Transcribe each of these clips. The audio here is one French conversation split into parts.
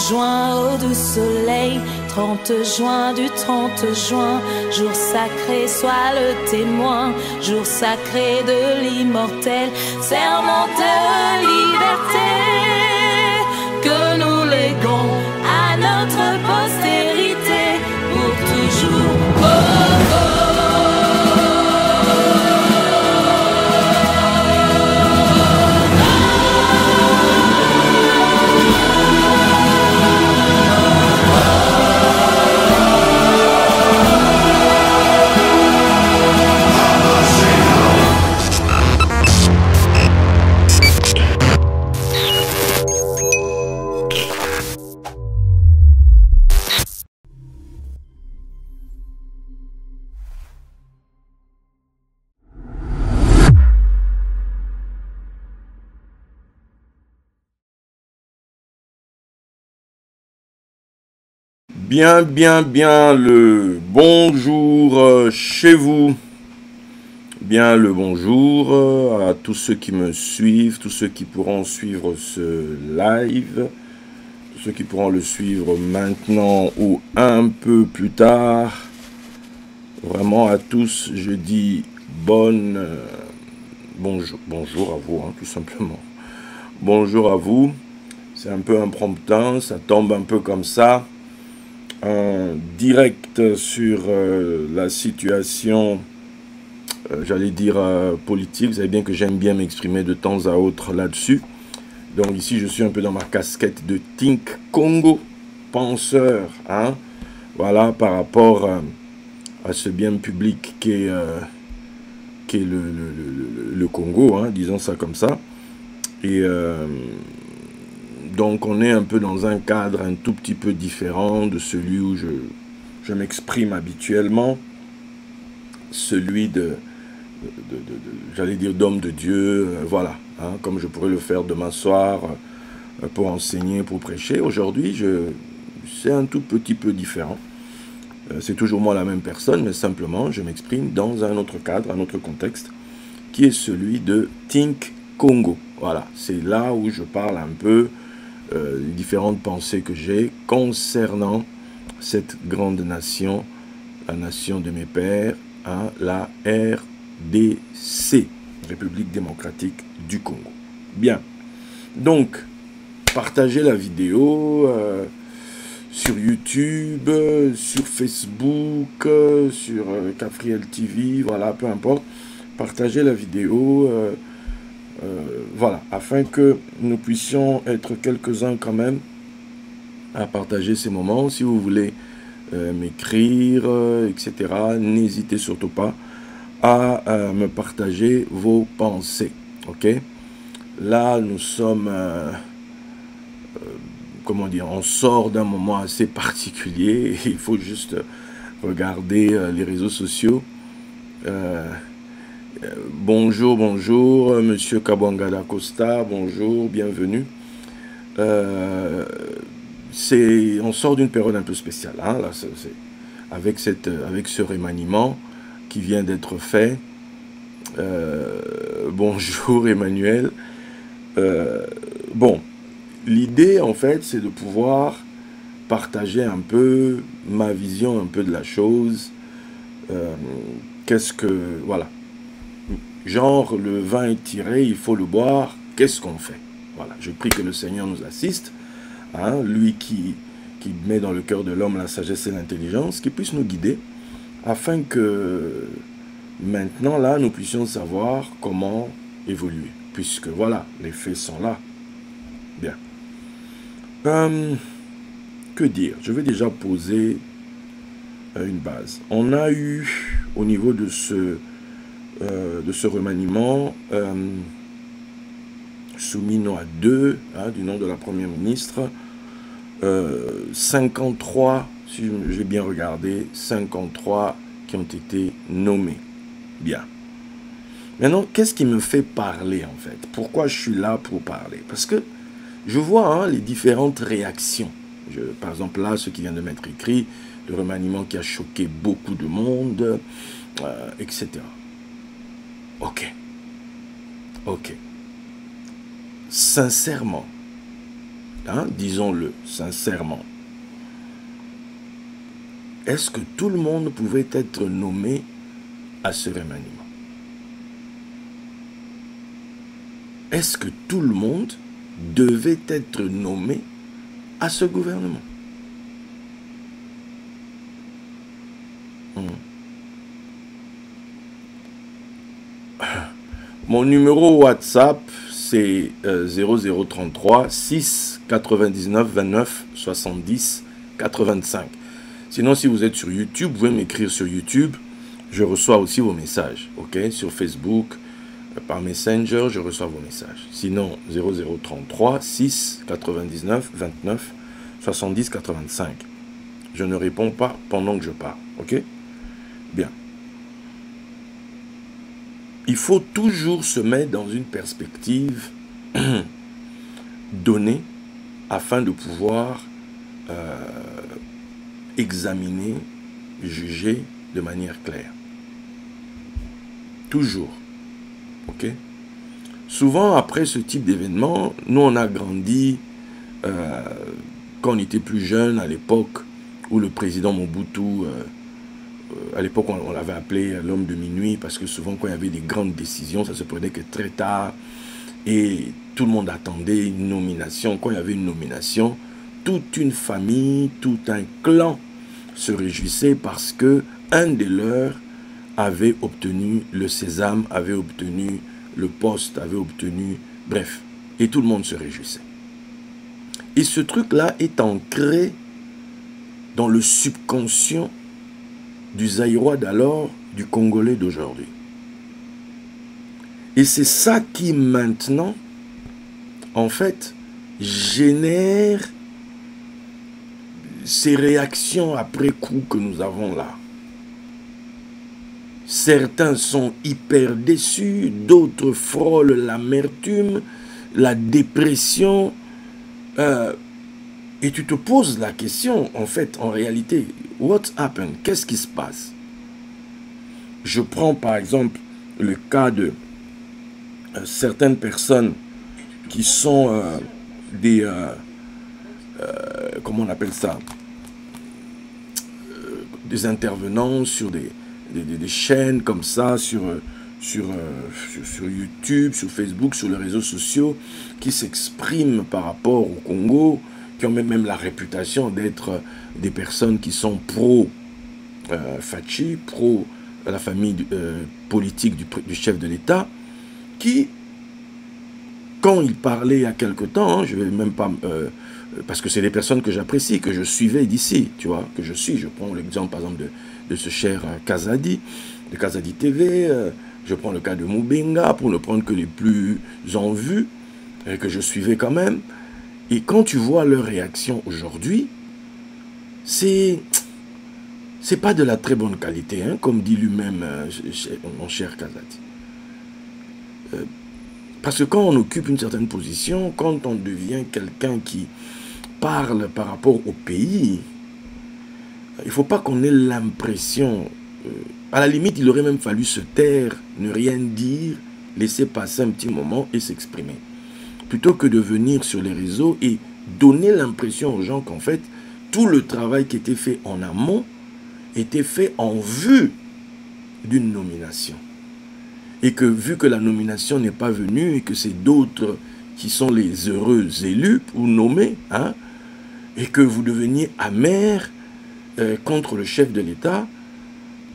juin, eau de soleil, 30 juin du 30 juin, jour sacré, sois le témoin, jour sacré de l'immortel, serment de liberté, que nous léguons à notre postérité pour toujours. Oh, oh. Bien le bonjour chez vous. Bien le bonjour à tous ceux qui me suivent, tous ceux qui pourront suivre ce live, tous ceux qui pourront le suivre maintenant ou un peu plus tard. Vraiment à tous, je dis bonjour à vous, hein, tout simplement. Bonjour à vous. C'est un peu impromptu, ça tombe un peu comme ça. En direct sur la situation, j'allais dire politique. Vous savez bien que j'aime bien m'exprimer de temps à autre là-dessus. Donc ici, je suis un peu dans ma casquette de Think Congo, penseur, hein, voilà, par rapport à ce bien public qu'est le Congo, hein, disons ça comme ça. Et donc on est un peu dans un cadre un tout petit peu différent de celui où je m'exprime habituellement, celui j'allais dire d'homme de Dieu, voilà, hein, comme je pourrais le faire demain soir pour enseigner, pour prêcher. Aujourd'hui, c'est un tout petit peu différent. C'est toujours moi la même personne, mais simplement je m'exprime dans un autre cadre, un autre contexte, qui est celui de Think Congo. Voilà, c'est là où je parle un peu les différentes pensées que j'ai concernant cette grande nation, la nation de mes pères, hein, la RDC, République démocratique du Congo. Bien, donc, partagez la vidéo sur YouTube, sur Facebook, sur Capriel TV, voilà, peu importe. Partagez la vidéo, voilà, afin que nous puissions être quelques-uns quand même à partager ces moments. Si vous voulez m'écrire, etc., n'hésitez surtout pas à me partager vos pensées. Ok? Là, nous sommes, comment dire, on sort d'un moment assez particulier. Il faut juste regarder les réseaux sociaux. Bonjour, monsieur Kabangada Costa, bonjour, bienvenue. On sort d'une période un peu spéciale, hein, là, avec ce remaniement qui vient d'être fait. Bonjour Emmanuel. Bon, l'idée en fait, c'est de pouvoir partager un peu ma vision un peu de la chose. Voilà. Genre, le vin est tiré, il faut le boire, qu'est-ce qu'on fait? Voilà, je prie que le Seigneur nous assiste, hein, lui qui met dans le cœur de l'homme la sagesse et l'intelligence, qui puisse nous guider, afin que maintenant, là, nous puissions savoir comment évoluer, puisque voilà, les faits sont là. Bien. Que dire? Je vais déjà poser une base. On a eu, au niveau de ce remaniement, soumis à 2, hein, du nom de la première ministre, 53, si j'ai bien regardé, 53 qui ont été nommés. Bien. Maintenant, qu'est-ce qui me fait parler en fait? Pourquoi je suis là pour parler? Parce que je vois, hein, les différentes réactions. Par exemple, là, ce qui vient de m'être écrit, le remaniement qui a choqué beaucoup de monde, etc. Ok. Sincèrement, hein, disons-le sincèrement, est-ce que tout le monde pouvait être nommé à ce remaniement? Est-ce que tout le monde devait être nommé à ce gouvernement? Mon numéro WhatsApp, c'est 0033 6 99 29 70 85. Sinon, si vous êtes sur YouTube, vous pouvez m'écrire sur YouTube. Je reçois aussi vos messages, ok? Sur Facebook, par Messenger, je reçois vos messages. Sinon, 0033 6 99 29 70 85. Je ne réponds pas pendant que je parle, ok? Bien. Il faut toujours se mettre dans une perspective donnée afin de pouvoir examiner, juger de manière claire. Toujours. Ok? Souvent, après ce type d'événement, nous, on a grandi quand on était plus jeune, à l'époque où le président Mobutu... à l'époque, on l'avait appelé l'homme de minuit parce que souvent, quand il y avait des grandes décisions, ça se prenait que très tard et tout le monde attendait une nomination. Quand il y avait une nomination, toute une famille, tout un clan se réjouissait parce que un des leurs avait obtenu le sésame, avait obtenu le poste, avait obtenu... Bref, et tout le monde se réjouissait. Et ce truc-là est ancré dans le subconscient du Zaïrois d'alors, du Congolais d'aujourd'hui. Et c'est ça qui maintenant, en fait, génère ces réactions après coup que nous avons là. Certains sont hyper déçus, d'autres frôlent l'amertume, la dépression. Et tu te poses la question, en fait, en réalité, what happened? Qu'est-ce qui se passe? Je prends par exemple le cas de certaines personnes qui sont comment on appelle ça? Des intervenants sur des chaînes comme ça, sur YouTube, sur Facebook, sur les réseaux sociaux, qui s'expriment par rapport au Congo, qui ont même la réputation d'être des personnes qui sont pro-Fachi, pro la famille politique du chef de l'État, qui, quand il parlait il y a quelque temps, je vais même pas... parce que c'est des personnes que j'apprécie, que je suivais d'ici, tu vois, que je suis. Je prends l'exemple, par exemple, de ce cher Kazadi, de Kazadi TV, je prends le cas de Moubenga, pour ne prendre que les plus en vue, que je suivais quand même. Et quand tu vois leur réaction aujourd'hui, c'est pas de la très bonne qualité, hein, comme dit lui-même mon cher Kazadi. Parce que quand on occupe une certaine position, quand on devient quelqu'un qui parle par rapport au pays, il ne faut pas qu'on ait l'impression... à la limite, il aurait même fallu se taire, ne rien dire, laisser passer un petit moment et s'exprimer. Plutôt que de venir sur les réseaux et donner l'impression aux gens qu'en fait, tout le travail qui était fait en amont était fait en vue d'une nomination. Et que vu que la nomination n'est pas venue et que c'est d'autres qui sont les heureux élus ou nommés, hein, et que vous deveniez amer contre le chef de l'État,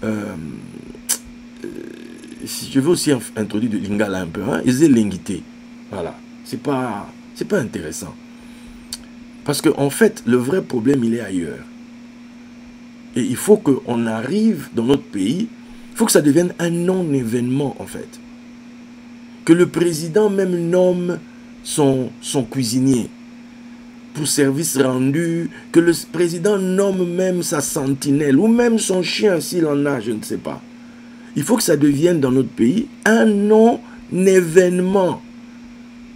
je veux aussi introduire de Lingala un peu, hein, et Zélingité. Voilà. C'est pas intéressant. Parce qu'en fait, le vrai problème, il est ailleurs. Et il faut qu'on arrive dans notre pays, il faut que ça devienne un non-événement, en fait. Que le président même nomme son cuisinier pour service rendu, que le président nomme même sa sentinelle, ou même son chien, s'il en a, je ne sais pas. Il faut que ça devienne dans notre pays un non-événement.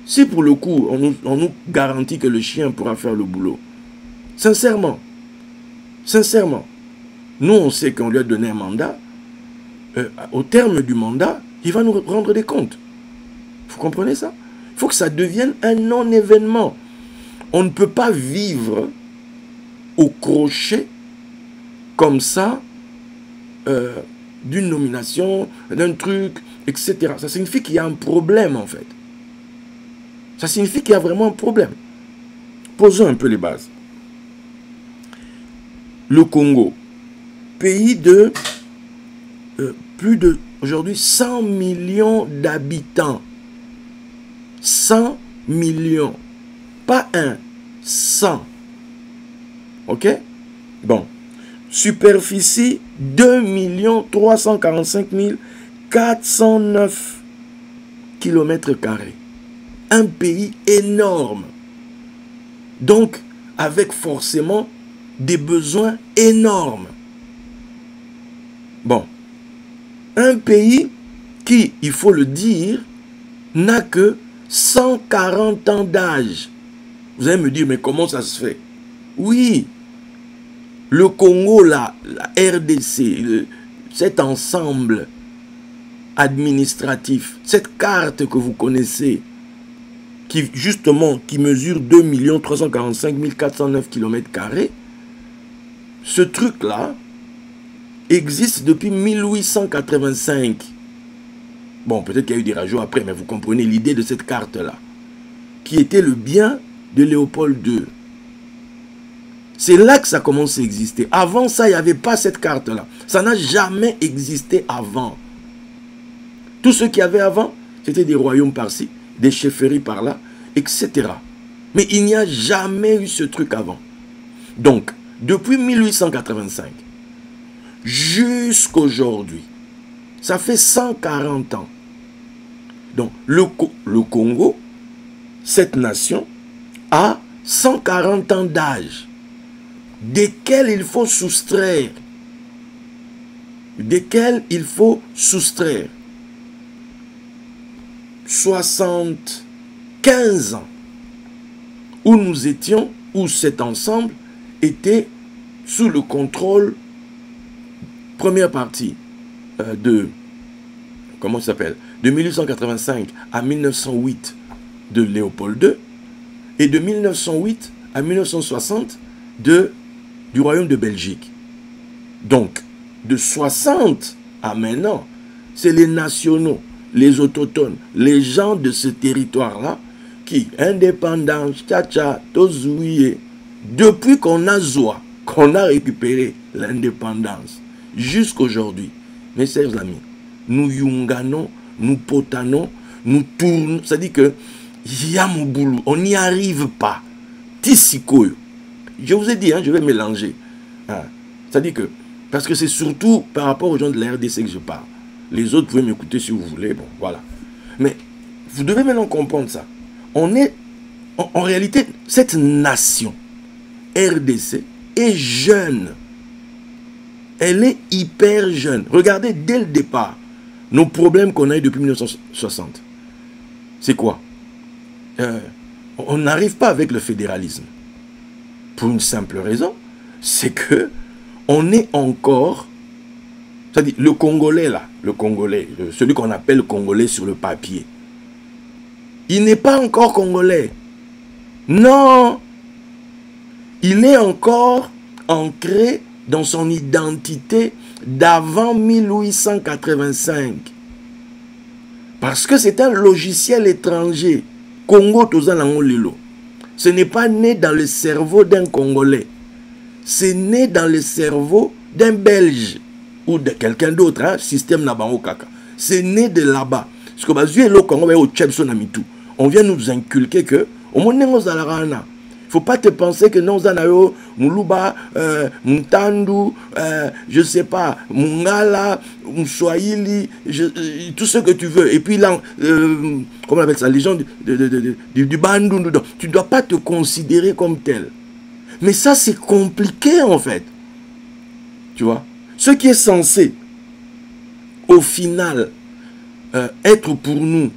Si pour le coup, on nous garantit que le chien pourra faire le boulot, sincèrement, nous on sait qu'on lui a donné un mandat, au terme du mandat, il va nous rendre des comptes. Vous comprenez ça? Il faut que ça devienne un non-événement. On ne peut pas vivre au crochet comme ça d'une nomination, d'un truc, etc. Ça signifie qu'il y a un problème en fait. Ça signifie qu'il y a vraiment un problème. Posons un peu les bases. Le Congo, pays de plus de, aujourd'hui, 100 millions d'habitants. 100 millions. Pas un, 100. Ok? Bon. Superficie, 2 345 409 km². Un pays énorme. Donc, avec forcément des besoins énormes. Bon. Un pays qui, il faut le dire, n'a que 140 ans d'âge. Vous allez me dire, mais comment ça se fait? Oui, le Congo, la RDC, cet ensemble administratif, cette carte que vous connaissez, qui justement, qui mesure 2 345 409 km², ce truc-là existe depuis 1885. Bon, peut-être qu'il y a eu des rajouts après, mais vous comprenez l'idée de cette carte-là, qui était le bien de Léopold II. C'est là que ça commence à exister. Avant ça, il n'y avait pas cette carte-là. Ça n'a jamais existé avant. Tout ce qu'il y avait avant, c'était des royaumes par-ci, des chefferies par-là, etc. Mais il n'y a jamais eu ce truc avant. Donc, depuis 1885, jusqu'aujourd'hui, ça fait 140 ans. Donc, le Congo, cette nation, a 140 ans d'âge, desquels il faut soustraire. 75 ans, où nous étions, où cet ensemble était sous le contrôle, première partie de 1885 à 1908 de Léopold II, et de 1908 à 1960 du Royaume de Belgique. Donc, de 60 à maintenant, c'est les nationaux, les autochtones, les gens de ce territoire-là, qui, indépendance, tcha-tcha, tozouye, depuis qu'on a Zoa, qu'on a récupéré l'indépendance, jusqu'aujourd'hui, mes chers amis, nous yunganons, nous potanons, nous tournons, c'est-à-dire que Yamoboulou, on n'y arrive pas. Tissikoyo. Je vous ai dit, hein, je vais mélanger. Hein. C'est-à-dire que, parce que c'est surtout par rapport aux gens de la RDC que je parle. Les autres, vous pouvez m'écouter si vous voulez, bon, voilà. Mais vous devez maintenant comprendre ça. On est, en réalité, cette nation, RDC, est jeune. Elle est hyper jeune. Regardez, dès le départ, nos problèmes qu'on a eu depuis 1960. C'est quoi? On n'arrive pas avec le fédéralisme. Pour une simple raison, c'est que on est encore, c'est-à-dire le Congolais là, le Congolais, celui qu'on appelle Congolais sur le papier, il n'est pas encore Congolais. Non, il est encore ancré dans son identité d'avant 1885. Parce que c'est un logiciel étranger. Congo Tozanango Lilo. Ce n'est pas né dans le cerveau d'un Congolais. C'est né dans le cerveau d'un Belge ou de quelqu'un d'autre, hein, système Nabango Kaka. C'est né de là-bas. Parce que on vient nous inculquer que au moins il ne faut pas te penser que nous avons Muluba, Mtandu, je sais pas, Mungala, Mswahili, tout ce que tu veux. Et puis là, comment on appelle ça, les gens du Bandundu, tu ne dois pas te considérer comme tel. Mais ça, c'est compliqué en fait. Tu vois, ce qui est censé, au final, être pour nous,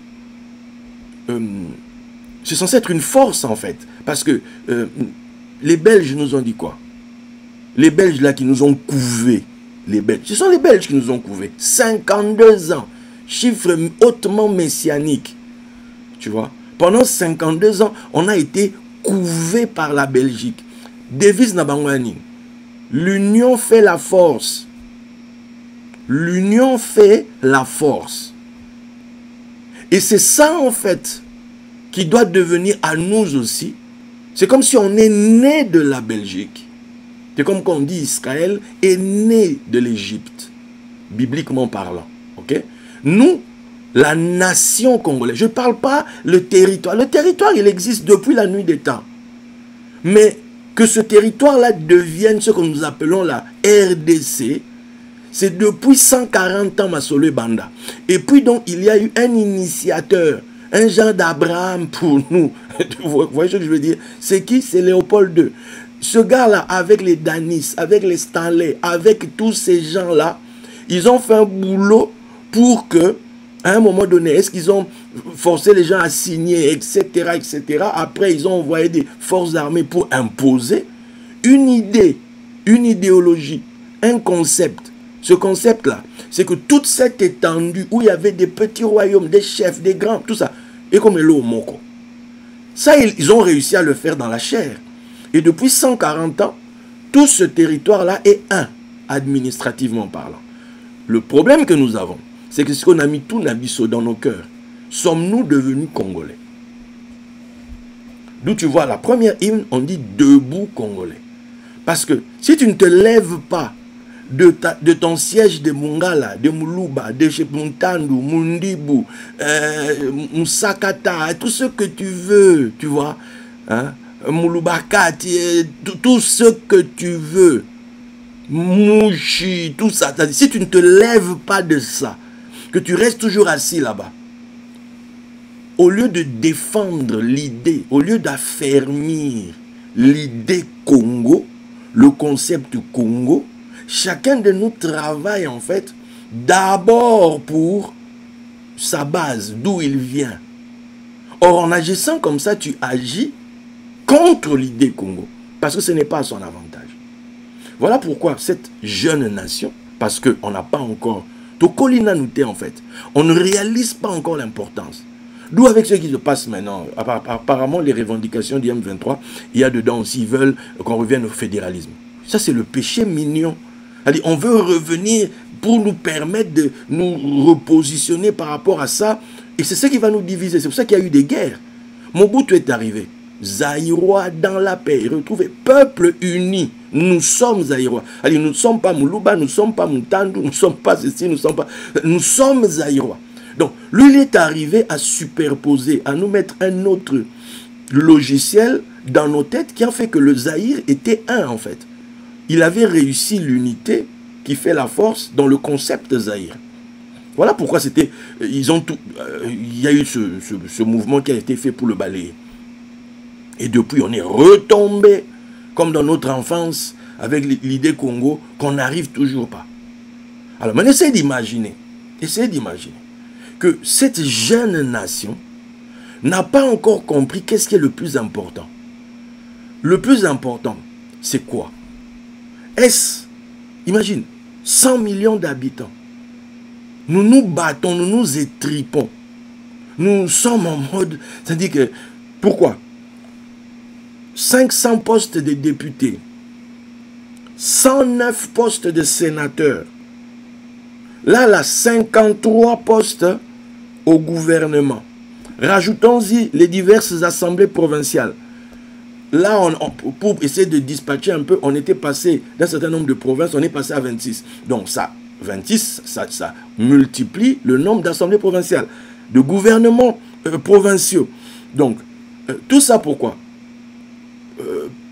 c'est censé être une force en fait. Parce que les Belges nous ont dit quoi? Les Belges là qui nous ont couvés, les Belges, ce sont les Belges qui nous ont couvés. 52 ans, chiffre hautement messianique. Tu vois, pendant 52 ans, on a été couvé par la Belgique. Devise Nabangwani. L'union fait la force. L'union fait la force. Et c'est ça en fait qui doit devenir à nous aussi. C'est comme si on est né de la Belgique. C'est comme quand on dit Israël est né de l'Égypte, bibliquement parlant. Ok? Nous, la nation congolaise, je ne parle pas le territoire. Le territoire, il existe depuis la nuit des temps. Mais que ce territoire-là devienne ce que nous appelons la RDC, c'est depuis 140 ans Masolo Banda. Et puis donc, il y a eu un initiateur, un genre d'Abraham pour nous. Vous voyez ce que je veux dire? C'est qui? C'est Léopold II. Ce gars-là, avec les Danis, avec les Stanley, avec tous ces gens-là, ils ont fait un boulot pour que, à un moment donné, est-ce qu'ils ont forcé les gens à signer, etc., etc. Après, ils ont envoyé des forces armées pour imposer une idée, une idéologie, un concept. Ce concept-là, c'est que toute cette étendue où il y avait des petits royaumes, des chefs, des grands, tout ça, et comme le Moko. Ça, ils ont réussi à le faire dans la chair. Et depuis 140 ans, tout ce territoire-là est un, administrativement parlant. Le problème que nous avons, c'est que ce qu'on a mis tout Nabiso dans nos cœurs, sommes-nous devenus Congolais? D'où tu vois la première hymne, on dit debout Congolais. Parce que si tu ne te lèves pas de ton siège de Mungala, de Muluba, de Chepuntandu, Mundibu, Musakata, tout ce que tu veux, tu vois, hein, Mulubaka, tout ce que tu veux, Mouchi, tout ça. Si tu ne te lèves pas de ça, que tu restes toujours assis là-bas, au lieu de défendre l'idée, au lieu d'affermir l'idée Congo, le concept Congo, chacun de nous travaille en fait d'abord pour sa base, d'où il vient. Or, en agissant comme ça, tu agis contre l'idée Congo, parce que ce n'est pas à son avantage. Voilà pourquoi cette jeune nation, parce qu'on n'a pas encore, Tokolina Nouté en fait, on ne réalise pas encore l'importance. D'où avec ce qui se passe maintenant, apparemment les revendications du M23, il y a dedans aussi, ils veulent qu'on revienne au fédéralisme. Ça c'est le péché mignon. C'est-à-dire, on veut revenir pour nous permettre de nous repositionner par rapport à ça, et c'est ça qui va nous diviser. C'est pour ça qu'il y a eu des guerres. Mobutu est arrivé. Zaïrois dans la paix, retrouvé, peuple uni, nous sommes Zaïrois. Allez, nous ne sommes pas Moulouba, nous ne sommes pas Moutandu, nous ne sommes pas ceci, nous sommes Zaïrois. Donc, lui, il est arrivé à superposer, à nous mettre un autre logiciel dans nos têtes qui a fait que le Zaïre était un, en fait. Il avait réussi l'unité qui fait la force dans le concept Zaïre. Voilà pourquoi c'était, ils ont tout, il y a eu ce mouvement qui a été fait pour le balayer. Et depuis, on est retombé, comme dans notre enfance, avec l'idée Congo, qu'on n'arrive toujours pas. Alors, maintenant, essayez d'imaginer que cette jeune nation n'a pas encore compris qu'est-ce qui est le plus important. Le plus important, c'est quoi? Est-ce, imagine, 100 millions d'habitants. Nous nous battons, nous nous étripons. Nous sommes en mode, c'est-à-dire que, pourquoi? 500 postes de députés, 109 postes de sénateurs. Là, 53 postes au gouvernement. Rajoutons-y les diverses assemblées provinciales. Là, pour essayer de dispatcher un peu, on était passé d'un certain nombre de provinces, on est passé à 26. Donc ça, 26, ça multiplie le nombre d'assemblées provinciales, de gouvernements provinciaux. Donc, tout ça pourquoi?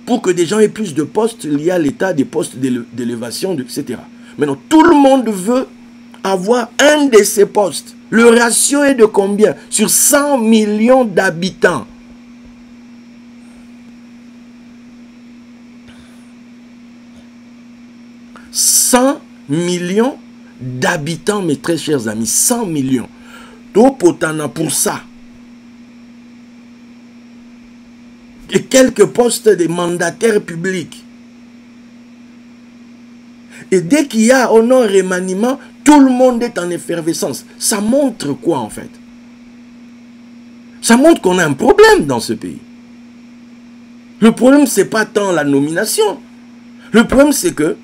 Pour que des gens aient plus de postes liés à l'État, des postes d'élévation, etc. Maintenant, tout le monde veut avoir un de ces postes. Le ratio est de combien? Sur 100 millions d'habitants. « 100 millions d'habitants, mes très chers amis. 100 millions. Topotana pour ça. Et quelques postes de mandataires publics. Et dès qu'il y a un remaniement, tout le monde est en effervescence. Ça montre quoi en fait? Ça montre qu'on a un problème dans ce pays. Le problème, ce n'est pas tant la nomination. Le problème, c'est que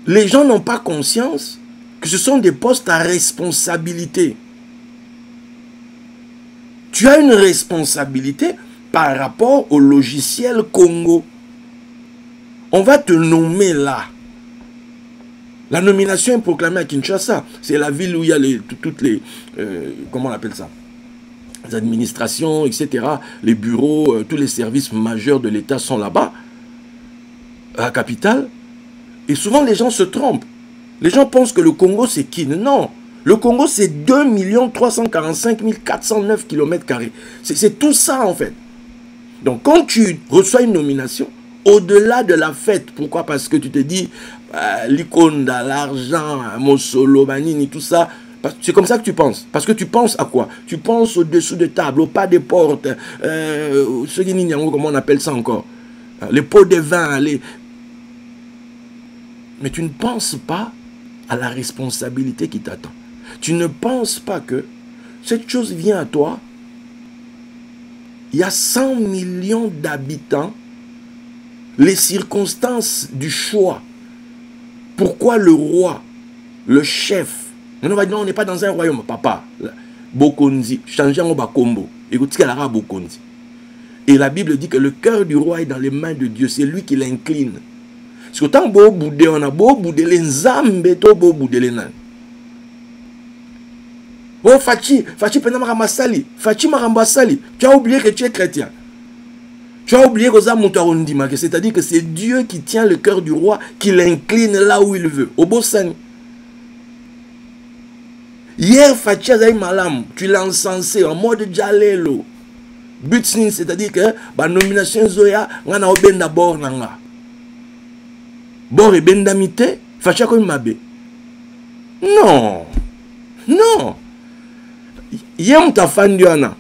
les gens n'ont pas conscience que ce sont des postes à responsabilité. Tu as une responsabilité par rapport au logiciel Congo. On va te nommer là. La nomination est proclamée à Kinshasa. C'est la ville où il y a toutes les... comment on appelle ça? Les administrations, etc. Les bureaux, tous les services majeurs de l'État sont là-bas, à la capitale. Et souvent, les gens se trompent. Les gens pensent que le Congo, c'est qui? Non. Le Congo, c'est 2 345 409 km². C'est tout ça, en fait. Donc, quand tu reçois une nomination, au-delà de la fête, pourquoi? Parce que tu te dis, l'icône, l'argent, Mossolo, Banini, tout ça, c'est comme ça que tu penses. Parce que tu penses à quoi? Tu penses au-dessous de table, au pas des portes, comment on appelle ça encore? Les pots de vin, mais tu ne penses pas à la responsabilité qui t'attend. Tu ne penses pas que cette chose vient à toi. Il y a 100 millions d'habitants. Les circonstances du choix. Pourquoi le roi, le chef, on va dire non, on n'est pas dans un royaume, papa. Bokonzi, changeant au Bakombo. Écoute ce qu'elle a Bokonzi. Et la Bible dit que le cœur du roi est dans les mains de Dieu. C'est lui qui l'incline. Parce que tant beau boudé, on a beau boudé les nzambe, to beau boudé les nains. Oh Fachi Penamaramasali, Fachi Marambasali, tu as oublié que tu es chrétien. Tu as oublié que c'est-à-dire que c'est Dieu qui tient le cœur du roi, qui l'incline là où il veut. Au Bossani. Hier, Fachi Azaï Malam, tu l'as encensé en mode Djalelo. Butsnin, c'est-à-dire que la nomination Zoya, on a oben d'abord nanga. Bor et bendamité, Fachi comme Mabé. Non. Non. Yem ta fan diana.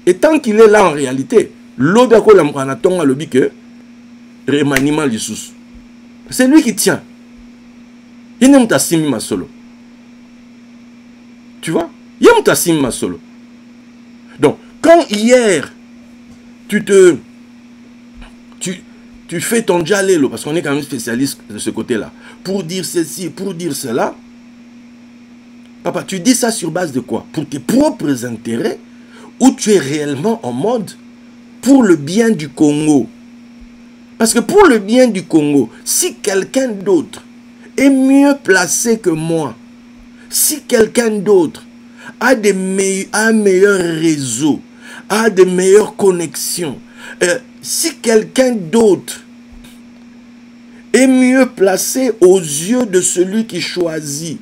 Et tant qu'il est là en réalité, l'obako l'ampranaton a le que remaniement l'issous. C'est lui qui tient. Il n'aime ta simi ma solo. Tu vois? Yem ta simi ma solo. Donc, quand hier, tu fais ton djalelo, parce qu'on est quand même spécialiste de ce côté-là, pour dire ceci, pour dire cela, papa, tu dis ça sur base de quoi? Pour tes propres intérêts, ou tu es réellement en mode pour le bien du Congo? Parce que pour le bien du Congo, si quelqu'un d'autre est mieux placé que moi, si quelqu'un d'autre a un meilleur réseau, a de meilleures connexions, si quelqu'un d'autre est mieux placé aux yeux de celui qui choisit,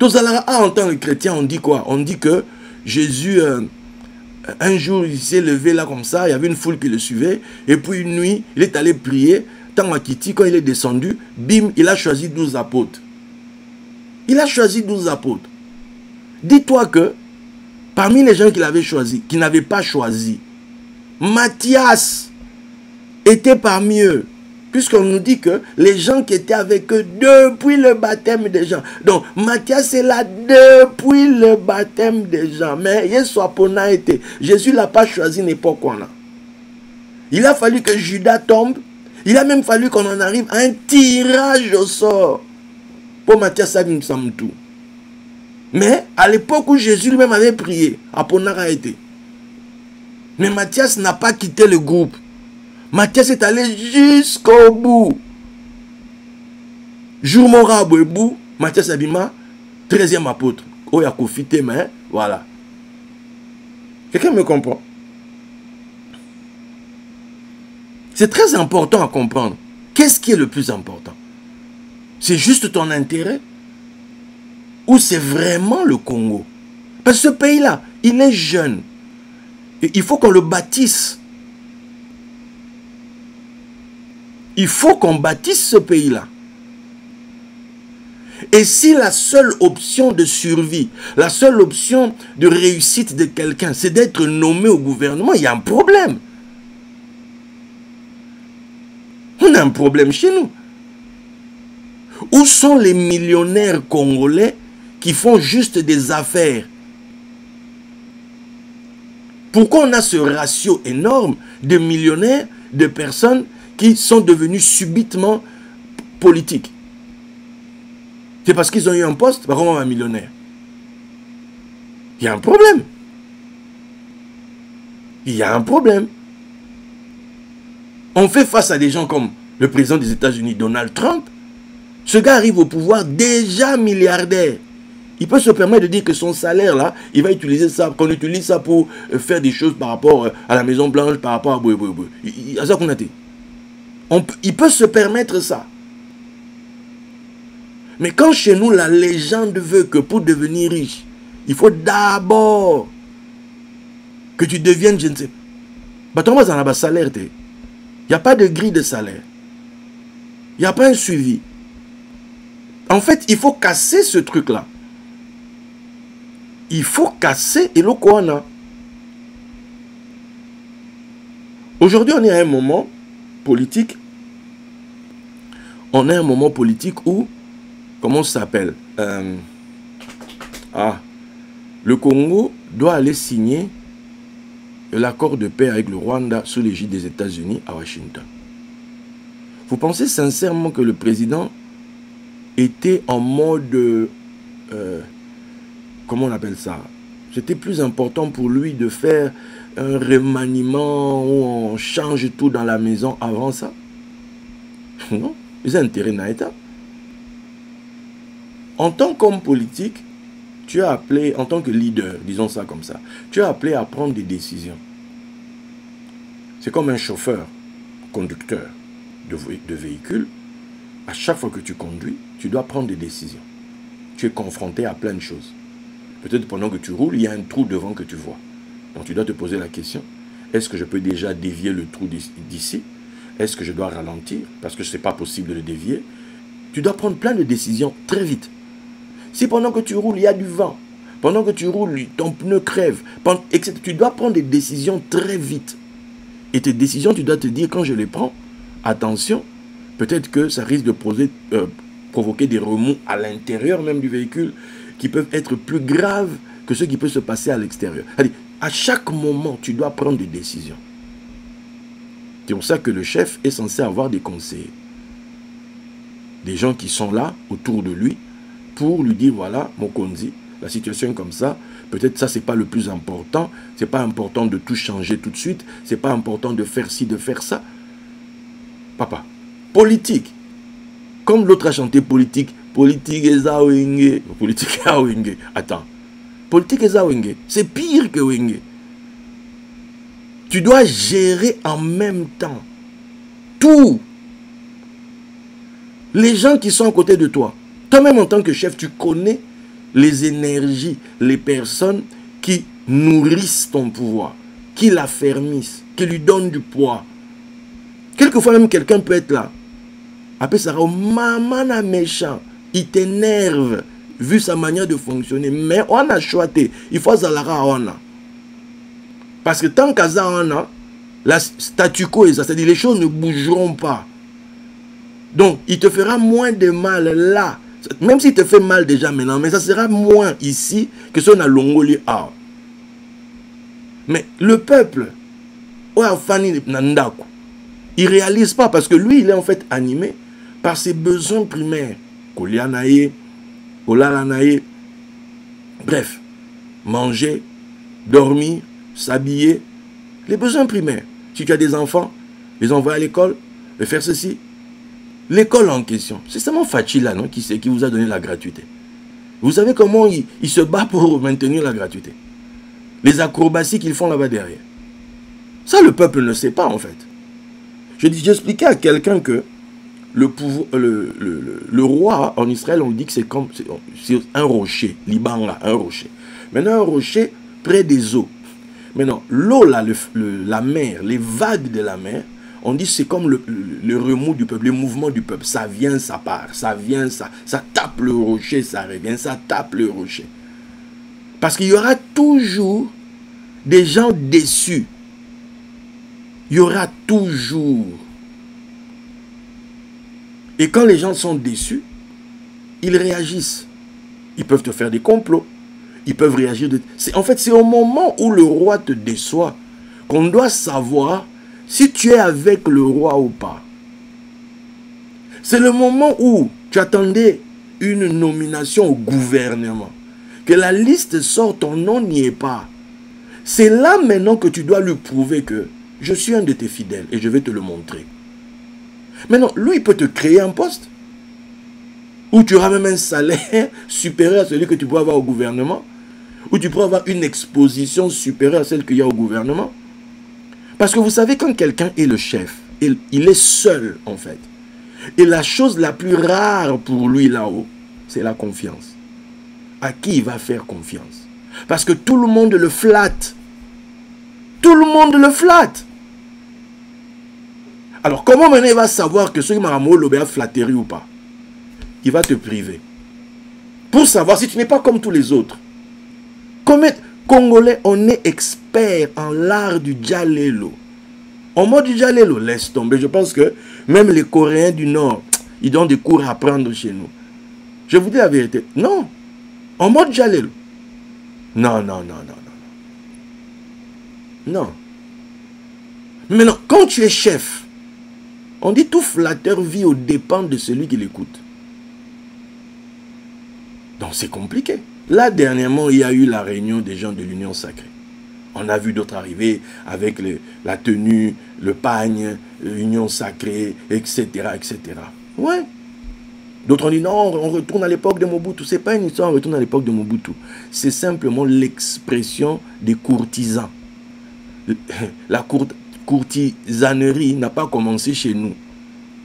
en tant que chrétien, on dit quoi? On dit que Jésus, un jour, il s'est levé là comme ça, il y avait une foule qui le suivait, et puis une nuit, il est allé prier. Tant à Kiti, quand il est descendu, bim, il a choisi 12 apôtres. Il a choisi 12 apôtres. Dis-toi que, parmi les gens qu'il avait choisis, qui n'avaient pas choisi, Matthias était parmi eux. Puisqu'on nous dit que les gens qui étaient avec eux depuis le baptême des gens. Donc, Matthias est là depuis le baptême des gens. Mais Yeswapona était. Jésus ne l'a pas choisi n'importe quoi là. Il a fallu que Judas tombe. Il a même fallu qu'on en arrive à un tirage au sort. Pour Matthias Samtou. Mais à l'époque où Jésus lui-même avait prié, Aponara a été. Mais Matthias n'a pas quitté le groupe. Matthias est allé jusqu'au bout. Jour mora bout, Matthias Abima, 13e apôtre. Oh, il y a confité, mais voilà. Quelqu'un me comprend? C'est très important à comprendre. Qu'est-ce qui est le plus important? C'est juste ton intérêt? Ou c'est vraiment le Congo? Parce que ce pays-là, il est jeune. Et il faut qu'on le bâtisse. Il faut qu'on bâtisse ce pays-là. Et si la seule option de survie, la seule option de réussite de quelqu'un, c'est d'être nommé au gouvernement, il y a un problème. On a un problème chez nous. Où sont les millionnaires congolais qui font juste des affaires? Pourquoi on a ce ratio énorme de millionnaires, de personnes qui sont devenues subitement politiques? C'est parce qu'ils ont eu un poste, par contre, un millionnaire. Il y a un problème. Il y a un problème. On fait face à des gens comme le président des États-Unis, Donald Trump. Ce gars arrive au pouvoir déjà milliardaire. Il peut se permettre de dire que son salaire, là, il va utiliser ça, qu'on utilise ça pour faire des choses par rapport à la Maison Blanche, par rapport à il peut se permettre ça. Mais quand chez nous, la légende veut que pour devenir riche, il faut d'abord que tu deviennes, je ne sais pas, tu vas en salaire. Il n'y a pas de grille de salaire. Il n'y a pas un suivi. En fait, il faut casser ce truc-là. Il faut casser et le quoi. Aujourd'hui, on est à un moment politique. On est à un moment politique où, comment ça s'appelle, le Congo doit aller signer l'accord de paix avec le Rwanda sous l'égide des États-Unis à Washington. Vous pensez sincèrement que le président était en mode... comment on appelle ça? C'était plus important pour lui de faire un remaniement où on change tout dans la maison avant ça? Non, ils ont intérêt dans l'État. En tant qu'homme politique, tu es appelé, en tant que leader, disons ça comme ça, tu es appelé à prendre des décisions. C'est comme un chauffeur, conducteur de véhicule. À chaque fois que tu conduis, tu dois prendre des décisions. Tu es confronté à plein de choses. Peut-être pendant que tu roules, il y a un trou devant que tu vois. Donc tu dois te poser la question, est-ce que je peux déjà dévier le trou d'ici? Est-ce que je dois ralentir? Parce que ce n'est pas possible de le dévier. Tu dois prendre plein de décisions très vite. Si pendant que tu roules, il y a du vent, pendant que tu roules, ton pneu crève, etc., tu dois prendre des décisions très vite. Et tes décisions, tu dois te dire, quand je les prends, attention, peut-être que ça risque de provoquer des remous à l'intérieur même du véhicule qui peuvent être plus graves que ce qui peut se passer à l'extérieur. À chaque moment, tu dois prendre des décisions. C'est pour ça que le chef est censé avoir des conseillers. Des gens qui sont là, autour de lui, pour lui dire, voilà, Mokonzi, la situation est comme ça, peut-être ça, c'est pas le plus important, c'est pas important de tout changer tout de suite, c'est pas important de faire ci, de faire ça. Papa, politique, comme l'autre a chanté politique, politique et ça wenge, politique et wenge, attends, politique et ça wenge, c'est pire que wenge. Tu dois gérer en même temps tout. Les gens qui sont à côté de toi, toi-même en tant que chef, tu connais les énergies, les personnes qui nourrissent ton pouvoir, qui l'affermissent, qui lui donnent du poids. Quelquefois même quelqu'un peut être là. Après ça, maman méchant, il t'énerve, vu sa manière de fonctionner. Mais on a choisi, il faut zalara on a. Parce que tant qu'à ça on a, la statu quo et ça, c'est-à-dire les choses ne bougeront pas. Donc, il te fera moins de mal là. Même s'il te fait mal déjà maintenant, mais ça sera moins ici que ce qu'on a longoli à. Mais le peuple, il ne réalise pas parce que lui, il est en fait animé par ses besoins primaires. Bref, manger, dormir, s'habiller, les besoins primaires. Si tu as des enfants, les envoyer à l'école, les faire ceci. L'école en question, c'est seulement Fatila, non, qui vous a donné la gratuité. Vous savez comment il se bat pour maintenir la gratuité. Les acrobaties qu'ils font là-bas derrière. Ça, le peuple ne sait pas, en fait. J'expliquais à quelqu'un que le roi en Israël, on dit que c'est comme un rocher, Liban là, un rocher. Maintenant, un rocher près des eaux. Maintenant, l'eau là, la mer, les vagues de la mer, on dit que c'est comme le remous du peuple, le mouvement du peuple. Ça vient, ça part, ça vient, ça tape le rocher, ça revient, ça tape le rocher. Parce qu'il y aura toujours des gens déçus. Il y aura toujours. Et quand les gens sont déçus, ils réagissent. Ils peuvent te faire des complots. ils peuvent réagir. En fait, c'est au moment où le roi te déçoit qu'on doit savoir si tu es avec le roi ou pas. C'est le moment où tu attendais une nomination au gouvernement, que la liste sort, ton nom n'y est pas. C'est là maintenant que tu dois lui prouver que je suis un de tes fidèles et je vais te le montrer. Maintenant, lui, il peut te créer un poste où tu auras même un salaire supérieur à celui que tu pourras avoir au gouvernement, où tu pourras avoir une exposition supérieure à celle qu'il y a au gouvernement. Parce que vous savez, quand quelqu'un est le chef, il est seul en fait. Et la chose la plus rare pour lui là-haut, c'est la confiance. À qui il va faire confiance? Parce que tout le monde le flatte. Tout le monde le flatte. Alors comment maintenant il va savoir que ce qui m'a l'obéa flatterie ou pas? Il va te priver. Pour savoir si tu n'es pas comme tous les autres. Comme Congolais, on est expert en l'art du djalelo. En mode du djalelo, laisse tomber. Je pense que même les Coréens du Nord, ils ont des cours à prendre chez nous. Je vous dis la vérité. Non. En mode djalelo. Non, non, non, non, non. Non. Maintenant, quand tu es chef, on dit tout flatteur vit aux dépens de celui qui l'écoute. Donc c'est compliqué. Là, dernièrement, il y a eu la réunion des gens de l'Union Sacrée. On a vu d'autres arriver avec la tenue, le pagne, l'Union Sacrée, etc., etc. Ouais. D'autres ont dit non, on retourne à l'époque de Mobutu. Ce n'est pas une histoire, on retourne à l'époque de Mobutu. C'est simplement l'expression des courtisans. La courtisanerie n'a pas commencé chez nous.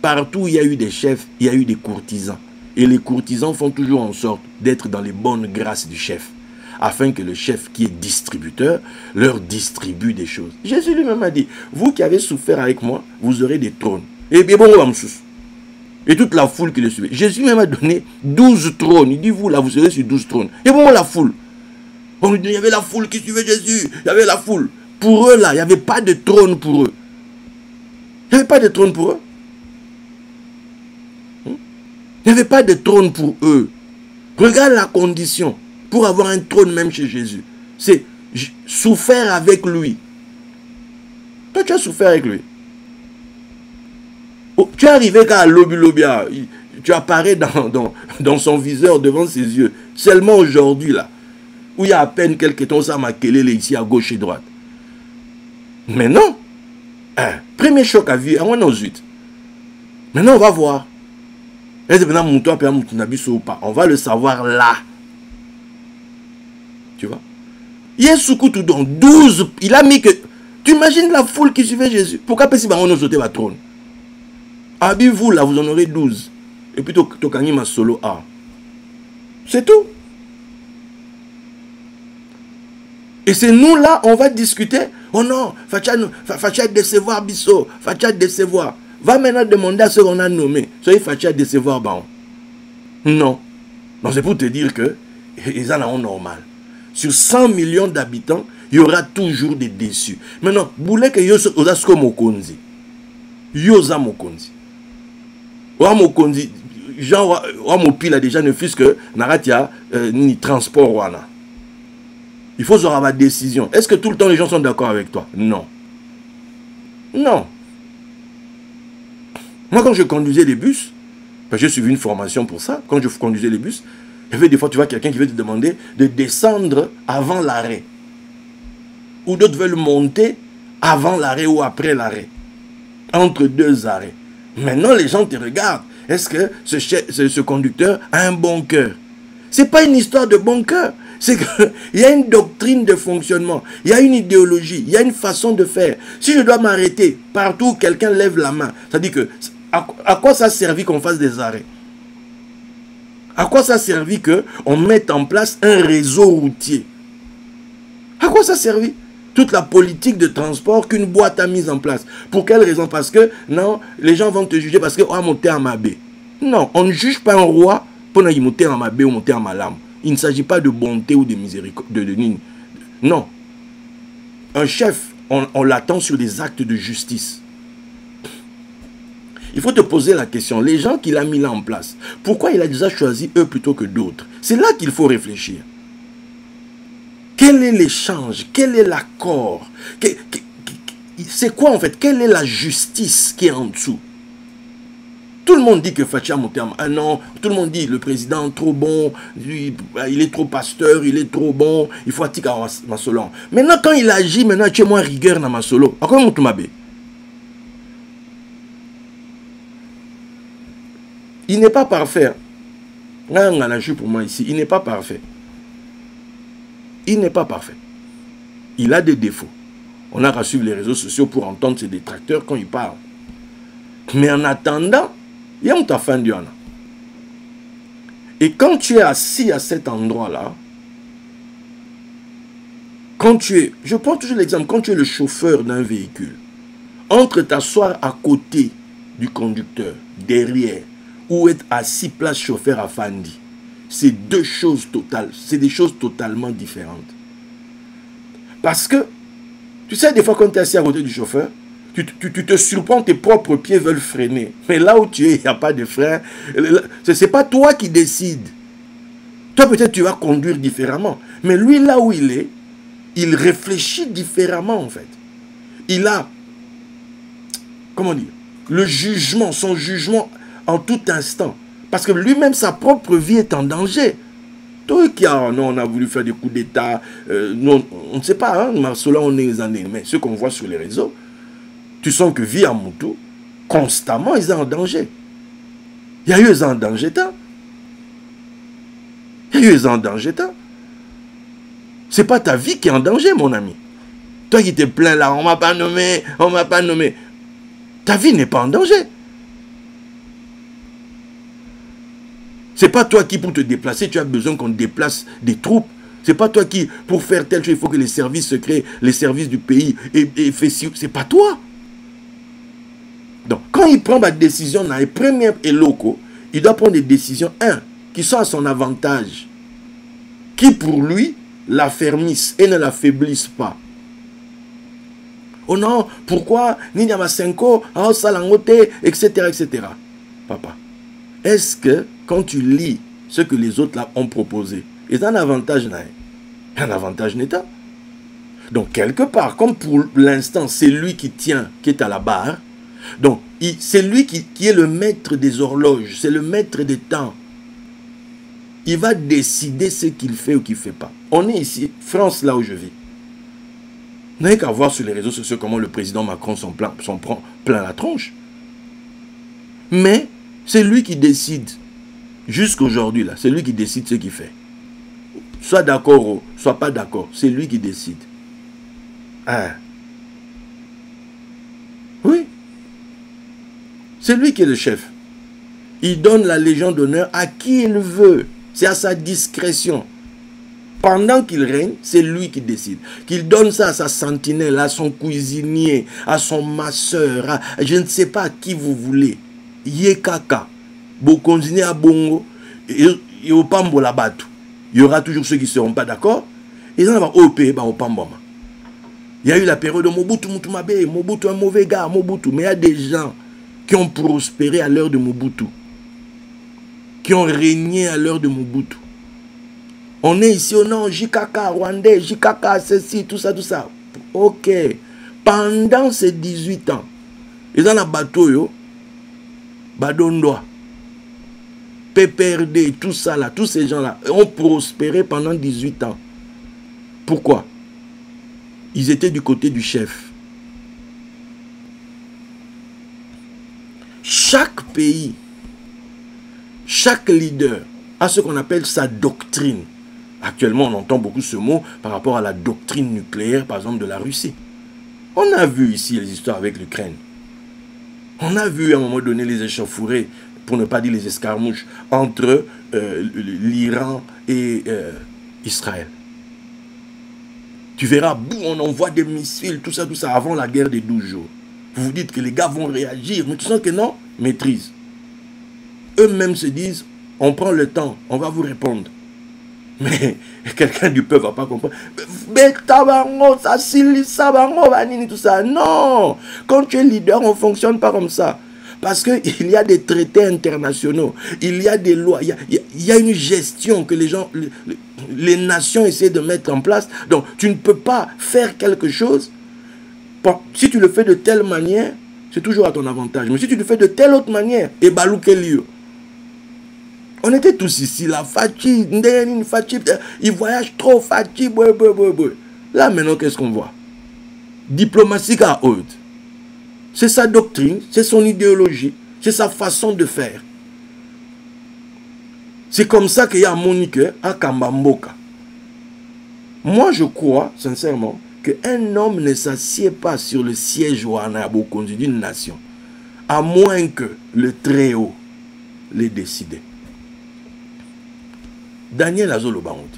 Partout où il y a eu des chefs, il y a eu des courtisans. Et les courtisans font toujours en sorte d'être dans les bonnes grâces du chef, afin que le chef qui est distributeur leur distribue des choses. Jésus lui-même a dit, vous qui avez souffert avec moi, vous aurez des trônes. Et bien bon, et toute la foule qui le suivait. Jésus même a donné 12 trônes. Il dit, vous là, vous serez sur 12 trônes. Et bon, la foule. On lui dit, il y avait la foule qui suivait Jésus. Il y avait la foule. Pour eux là, il n'y avait pas de trône pour eux. Il n'y avait pas de trône pour eux. Il n'y avait pas de trône pour eux. Regarde la condition pour avoir un trône même chez Jésus. C'est souffert avec lui. Toi, tu as souffert avec lui. Oh, tu es arrivé quand Lobia, tu apparais dans son viseur devant ses yeux. Seulement aujourd'hui, là, où il y a à peine quelques temps, ça m'a kelele ici à gauche et droite. Mais non. Premier choc à vivre, on est aux 8. Maintenant, on va voir. On va le savoir là. Tu vois? Il y a Soukoutou dans 12. Il a mis que. Tu imagines la foule qui suivait Jésus. Pourquoi on a sauté la trône? Habillez-vous là, vous en aurez 12. Et puis Tokani ma solo A. C'est tout. Et c'est nous là, on va discuter. Oh non, Facha décevoir Bisso. Facha décevoir. Va maintenant demander à ceux qu'on a nommés. Soyez fâchés à décevoir, bon. Non. Non, c'est pour te dire que ils en ont normal. Sur 100 millions d'habitants, il y aura toujours des déçus. Maintenant, boulez que yosa sko mokonzi. Yosa mokonzi. Wa mokonzi. Genre, wa mopila déjà ne fût-ce que naratia ni transport wana. Il faut avoir ma décision. Est-ce que tout le temps les gens sont d'accord avec toi? Non. Non. Moi, quand je conduisais les bus, j'ai suivi une formation pour ça, quand je conduisais les bus, il y avait des fois, tu vois, quelqu'un qui veut te demander de descendre avant l'arrêt. Ou d'autres veulent monter avant l'arrêt ou après l'arrêt. Entre deux arrêts. Maintenant, les gens te regardent. Est-ce que ce conducteur a un bon cœur? Ce n'est pas une histoire de bon cœur. C'est qu'il y a une doctrine de fonctionnement, il y a une idéologie, il y a une façon de faire. Si je dois m'arrêter partout où quelqu'un lève la main, ça dit que à quoi ça a servi qu'on fasse des arrêts? À quoi ça a servi qu'on mette en place un réseau routier? À quoi ça a servi? Toute la politique de transport qu'une boîte a mise en place. Pour quelle raison? Parce que, non, les gens vont te juger parce que, oh, monter en mabé. Non, on ne juge pas un roi pour monter en mabé ou monter en malam. Il ne s'agit pas de bonté ou de miséricorde. Non. Un chef, on l'attend sur des actes de justice. Il faut te poser la question, les gens qu'il a mis là en place, pourquoi il a déjà choisi eux plutôt que d'autres? C'est là qu'il faut réfléchir. Quel est l'échange? Quel est l'accord? C'est quoi en fait? Quelle est la justice qui est en dessous? Tout le monde dit que Fachi a monté en... Ah non, tout le monde dit le président trop bon, il est trop pasteur, il est trop bon, il faut attirer à Masolo. Maintenant, quand il agit, maintenant, tu es moins rigueur dans Masolo. Encore mon Toumabe. Il n'est pas parfait. Pour moi ici, il n'est pas parfait. Il n'est pas parfait. Il a des défauts. On a reçu les réseaux sociaux pour entendre ses détracteurs quand ils parlent. Mais en attendant, il y a ta fin du an. Et quand tu es assis à cet endroit-là, quand tu es, je prends toujours l'exemple, quand tu es le chauffeur d'un véhicule, entre t'asseoir à côté du conducteur, derrière, ou être assis place chauffeur à Fandi, c'est deux choses totales, c'est des choses totalement différentes. Parce que, tu sais, des fois quand tu es assis à côté du chauffeur, tu te surprends, tes propres pieds veulent freiner. Mais là où tu es, il n'y a pas de frein. Ce n'est pas toi qui décides. Toi, peut-être, tu vas conduire différemment. Mais lui, là où il est, il réfléchit différemment, en fait. Il a, comment dire, le jugement, son jugement en tout instant. Parce que lui-même, sa propre vie est en danger. Toi qui a, non, on a voulu faire des coups d'État. Non, on ne sait pas, hein, Marcelo, on est les années. Mais ce qu'on voit sur les réseaux, tu sens que vie à Moutou, constamment, ils sont en danger. Il y a eu ils en danger, il y a eu ils en danger, c'est pas ta vie qui est en danger, mon ami. Toi qui te plains là, on m'a pas nommé, on m'a pas nommé. Ta vie n'est pas en danger. C'est pas toi qui, pour te déplacer, tu as besoin qu'on déplace des troupes. C'est pas toi qui, pour faire telle chose, il faut que les services secrets, les services du pays, et fait si. C'est pas toi. Donc, quand il prend ma décision dans les premiers et locaux, il doit prendre des décisions, qui sont à son avantage, qui pour lui l'affermissent et ne l'affaiblissent pas. Oh non, pourquoi Nini Masenko, Salangote, etc., etc. Papa, est-ce que quand tu lis ce que les autres là ont proposé, il y a un avantage là, un avantage n'état. Donc, quelque part, comme pour l'instant, c'est lui qui tient, qui est à la barre. Donc, c'est lui qui est le maître des horloges, c'est le maître des temps. Il va décider ce qu'il fait ou qu'il ne fait pas. On est ici, France, là où je vis. Vous n'avez qu'à voir sur les réseaux sociaux comment le président Macron s'en prend plein la tronche. Mais c'est lui qui décide. Jusqu'aujourd'hui, là, c'est lui qui décide ce qu'il fait. Soit d'accord ou soit pas d'accord, c'est lui qui décide. Hein? Oui. C'est lui qui est le chef. Il donne la Légion d'honneur à qui il veut. C'est à sa discrétion. Pendant qu'il règne, c'est lui qui décide. Qu'il donne ça à sa sentinelle, à son cuisinier, à son masseur, à je ne sais pas à qui vous voulez. Yekaka. Vous continuez à Bongo et au Pambo la Batu. Il y aura toujours ceux qui ne seront pas d'accord. Ils en vont au pays, au Pamboma. Il y a eu la période de Mobutu Mutumabe, Mobutu un mauvais gars, Mobutu. Mais il y a des gens qui ont prospéré à l'heure de Mobutu, qui ont régné à l'heure de Mobutu. On est ici au nom, Jikaka, Rwandais, Jikaka, ceci, tout ça, tout ça. Ok. Pendant ces 18 ans, ils ont un bateau, Badondoa, PPRD, tout ça là, tous ces gens-là ont prospéré pendant 18 ans. Pourquoi? Ils étaient du côté du chef. Chaque pays, chaque leader a ce qu'on appelle sa doctrine. Actuellement, on entend beaucoup ce mot par rapport à la doctrine nucléaire, par exemple, de la Russie. On a vu ici les histoires avec l'Ukraine. On a vu à un moment donné les échauffourées, pour ne pas dire les escarmouches, entre l'Iran et Israël. Tu verras, boum, on envoie des missiles, tout ça, avant la guerre des 12 jours. Vous vous dites que les gars vont réagir, mais tu sens que non, maîtrise. Eux-mêmes se disent, on prend le temps, on va vous répondre. Mais quelqu'un du peuple ne va pas comprendre. Tout ça. Non, quand tu es leader, on ne fonctionne pas comme ça. Parce qu'il y a des traités internationaux, il y a des lois, il y a une gestion que les nations essaient de mettre en place. Donc, tu ne peux pas faire quelque chose. Bon, si tu le fais de telle manière, c'est toujours à ton avantage. Mais si tu le fais de telle autre manière, et balou quel lieu. On était tous ici, la fatigue, ils voyagent trop, fatigue, Là, maintenant, qu'est-ce qu'on voit? Diplomatie à haute. C'est sa doctrine, c'est son idéologie, c'est sa façon de faire. C'est comme ça qu'il y a Monique à Kambamboka. Moi, je crois, sincèrement, qu'un homme ne s'assied pas sur le siège d'une nation, à moins que le Très-Haut l'ait décidé. Daniel Azolobaout.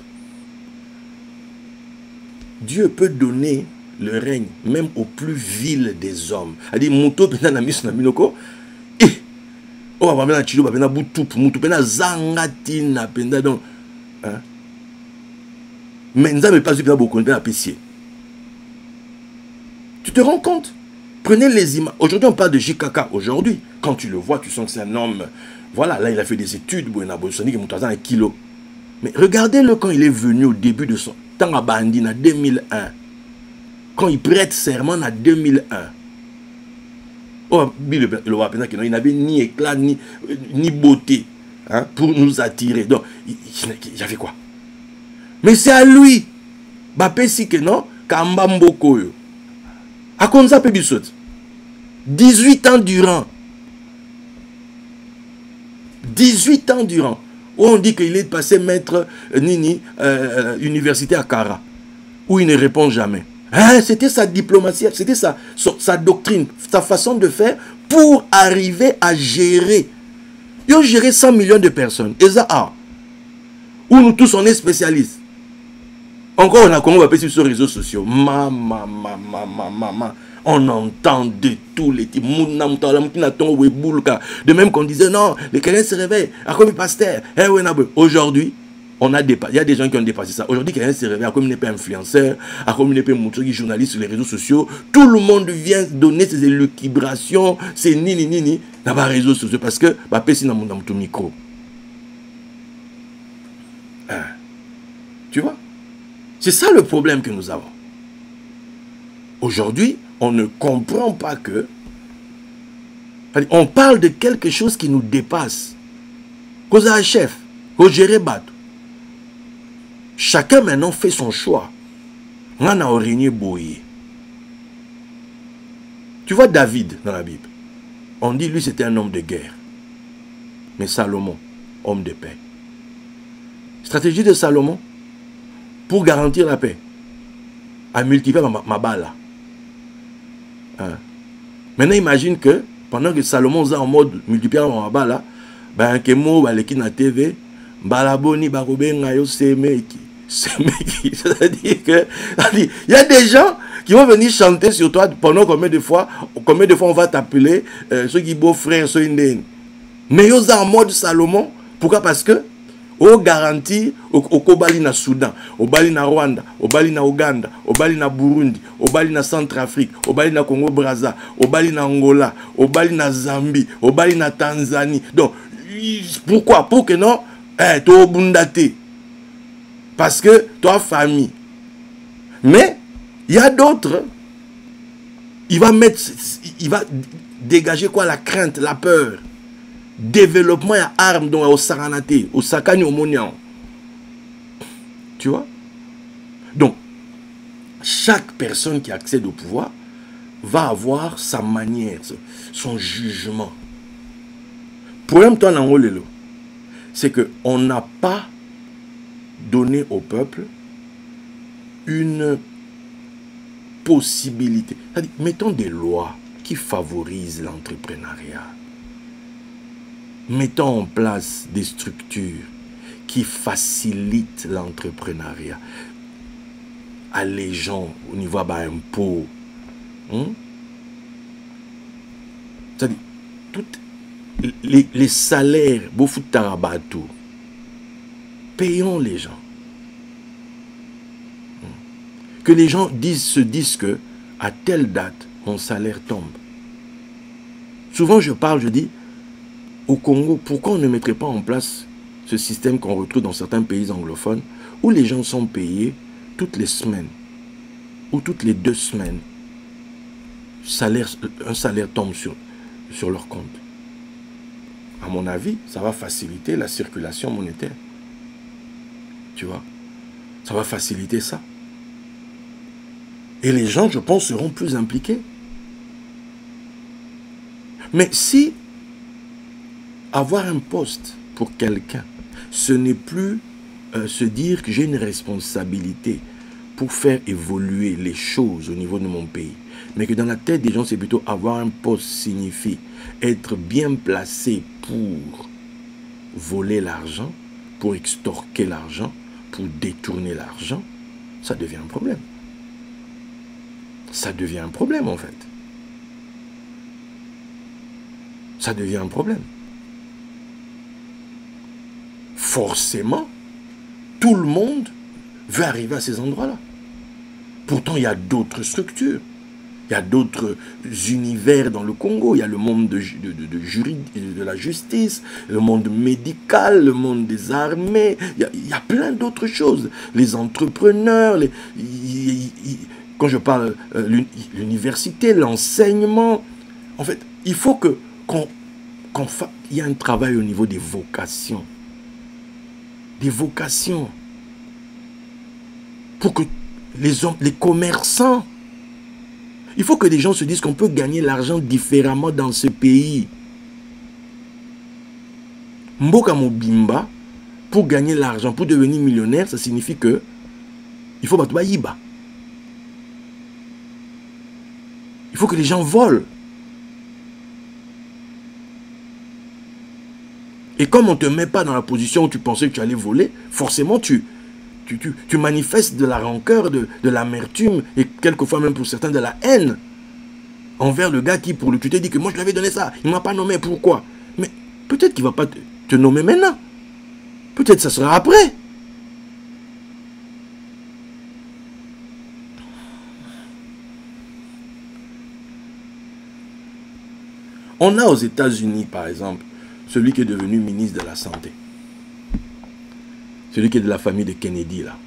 Dieu peut donner le règne même au plus vil des hommes. Il dit Mouto pena na miso na minoko. Oh ba pena chilo ba pena butupu mutu pena zangati na penda donc hein. Mais nzambe pas pena beaucoup pena pessier. Tu te rends compte? Prenez les images. Aujourd'hui on parle de JKK. Aujourd'hui, quand tu le vois, tu sens que c'est un homme. Voilà, là il a fait des études, Boena Bolsoni qui monte à 1 kilo. Mais regardez-le quand il est venu au début de son temps à Bandi, en 2001. Quand il prête serment en 2001. Oh, il n'avait ni éclat, ni beauté hein, pour nous attirer. Donc, il y avait quoi? Mais c'est à lui. Bapé si que non, Kambamboko. A Konza Pebisot. 18 ans durant. 18 ans durant. Où on dit qu'il est passé maître Nini, université à Kara, où il ne répond jamais. Hein, c'était sa diplomatie, c'était sa doctrine, sa façon de faire pour arriver à gérer. Ils ont géré 100 millions de personnes. Et ça, où nous tous on est spécialistes. Encore on a comment on va passer sur les réseaux sociaux. On entend de tous les types. De même qu'on disait non, les Kenyans se réveillent. Comme pasteur. Aujourd'hui, on a dépassé. Il y a des gens qui ont dépassé ça. Aujourd'hui, Kenyans se réveillent. Comme il n'est pas influenceur, comme il n'est pas journaliste sur les réseaux sociaux, tout le monde vient donner ses élucubrations, ses nini dans les réseaux sociaux parce que dans ton micro. Tu vois? C'est ça le problème que nous avons. Aujourd'hui, on ne comprend pas que... On parle de quelque chose qui nous dépasse. Cause à chef, cause gérer bateau. Chacun maintenant fait son choix. On a origné Boye. Tu vois David dans la Bible. On dit lui c'était un homme de guerre. Mais Salomon, homme de paix. Stratégie de Salomon pour garantir la paix. À multiplier ma balle. Hein. Maintenant imagine que pendant que Salomon est en mode multiplier ma balle, ben Kemo baleki na TV, balaboni barobenga yo semeki. C'est-à-dire que il y a des gens qui vont venir chanter sur toi pendant combien de fois on va t'appeler ceux qui beaux frères, ceux qui mais ils sont en mode Salomon. Pourquoi? Parce que au garantie au Kobali na Soudan, au Bali na Rwanda, au Bali na Ouganda, au Bali na Burundi, au Bali na Centrafrique, au Bali na Congo Brazza, au Bali na Angola, au Bali na Zambie, au Bali na Tanzanie. Donc pourquoi? Pour que non to bundate. Parce que toi famille. Mais il y a d'autres, il va dégager quoi? La crainte, la peur. Développement et armes donc au Saranate, au Sakani, au Monian. Tu vois? Donc, chaque personne qui accède au pouvoir va avoir sa manière, son jugement. Le problème, toi, c'est qu'on n'a pas donné au peuple une possibilité. C'est-à-dire, mettons des lois qui favorisent l'entrepreneuriat. Mettons en place des structures qui facilitent l'entrepreneuriat. Allégeons au niveau de l'impôt. C'est-à-dire, les salaires, beaucoup de tarabatou, payons les gens. Que les gens se disent que à telle date, mon salaire tombe. Souvent, je parle, je dis, au Congo, pourquoi on ne mettrait pas en place ce système qu'on retrouve dans certains pays anglophones, où les gens sont payés toutes les semaines, ou toutes les 2 semaines, un salaire tombe sur leur compte. À mon avis, ça va faciliter la circulation monétaire. Tu vois, ça va faciliter ça. Et les gens, je pense, seront plus impliqués. Mais si avoir un poste pour quelqu'un, ce n'est plus se dire que j'ai une responsabilité pour faire évoluer les choses au niveau de mon pays, mais que dans la tête des gens, c'est plutôt avoir un poste signifie être bien placé pour voler l'argent, pour extorquer l'argent, pour détourner l'argent, ça devient un problème. Ça devient un problème en fait. Ça devient un problème. Forcément, tout le monde veut arriver à ces endroits-là. Pourtant, il y a d'autres structures. Il y a d'autres univers dans le Congo. Il y a le monde de la justice, le monde médical, le monde des armées. Il y a plein d'autres choses. Les entrepreneurs, quand je parle l'université, l'enseignement. En fait, il faut qu'il y ait un travail au niveau des vocations. Des vocations. Pour que les commerçants, il faut que les gens se disent qu'on peut gagner l'argent différemment dans ce pays. Mboka Mobimba, pour gagner l'argent, pour devenir millionnaire, ça signifie que il faut battre Yiba. Il faut que les gens volent. Et comme on ne te met pas dans la position où tu pensais que tu allais voler, forcément tu manifestes de la rancœur, de l'amertume et quelquefois même pour certains de la haine envers le gars qui, pour le tu t'es dit que moi je lui avais donné ça, il ne m'a pas nommé, pourquoi? Mais peut-être qu'il ne va pas te nommer maintenant. Peut-être ça sera après. On a aux États-Unis, par exemple, celui qui est devenu ministre de la Santé. Celui qui est de la famille de Kennedy, là.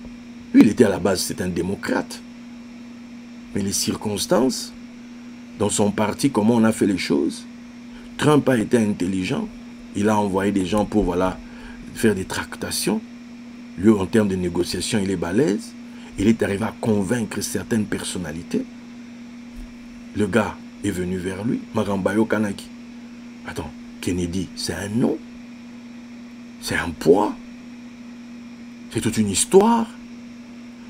Lui, il était à la base, c'est un démocrate. Mais les circonstances, dans son parti, comment on a fait les choses, Trump a été intelligent. Il a envoyé des gens pour, voilà, faire des tractations. Lui, en termes de négociation, il est balèze. Il est arrivé à convaincre certaines personnalités. Le gars est venu vers lui, Marambayo Kanaki. Attends, Kennedy, c'est un nom. C'est un poids. C'est toute une histoire.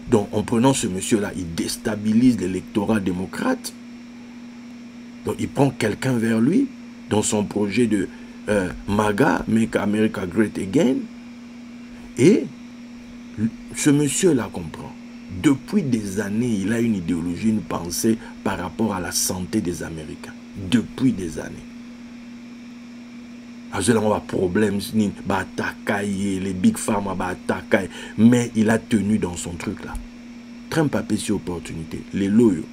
Donc, en prenant ce monsieur-là, il déstabilise l'électorat démocrate. Donc, il prend quelqu'un vers lui dans son projet de MAGA, Make America Great Again. Et ce monsieur-là comprend. Depuis des années, il a une idéologie, une pensée par rapport à la santé des Américains. Depuis des années. On a problème, les big pharma, mais il a tenu dans son truc là. Trump a payé opportunité. Les loyaux,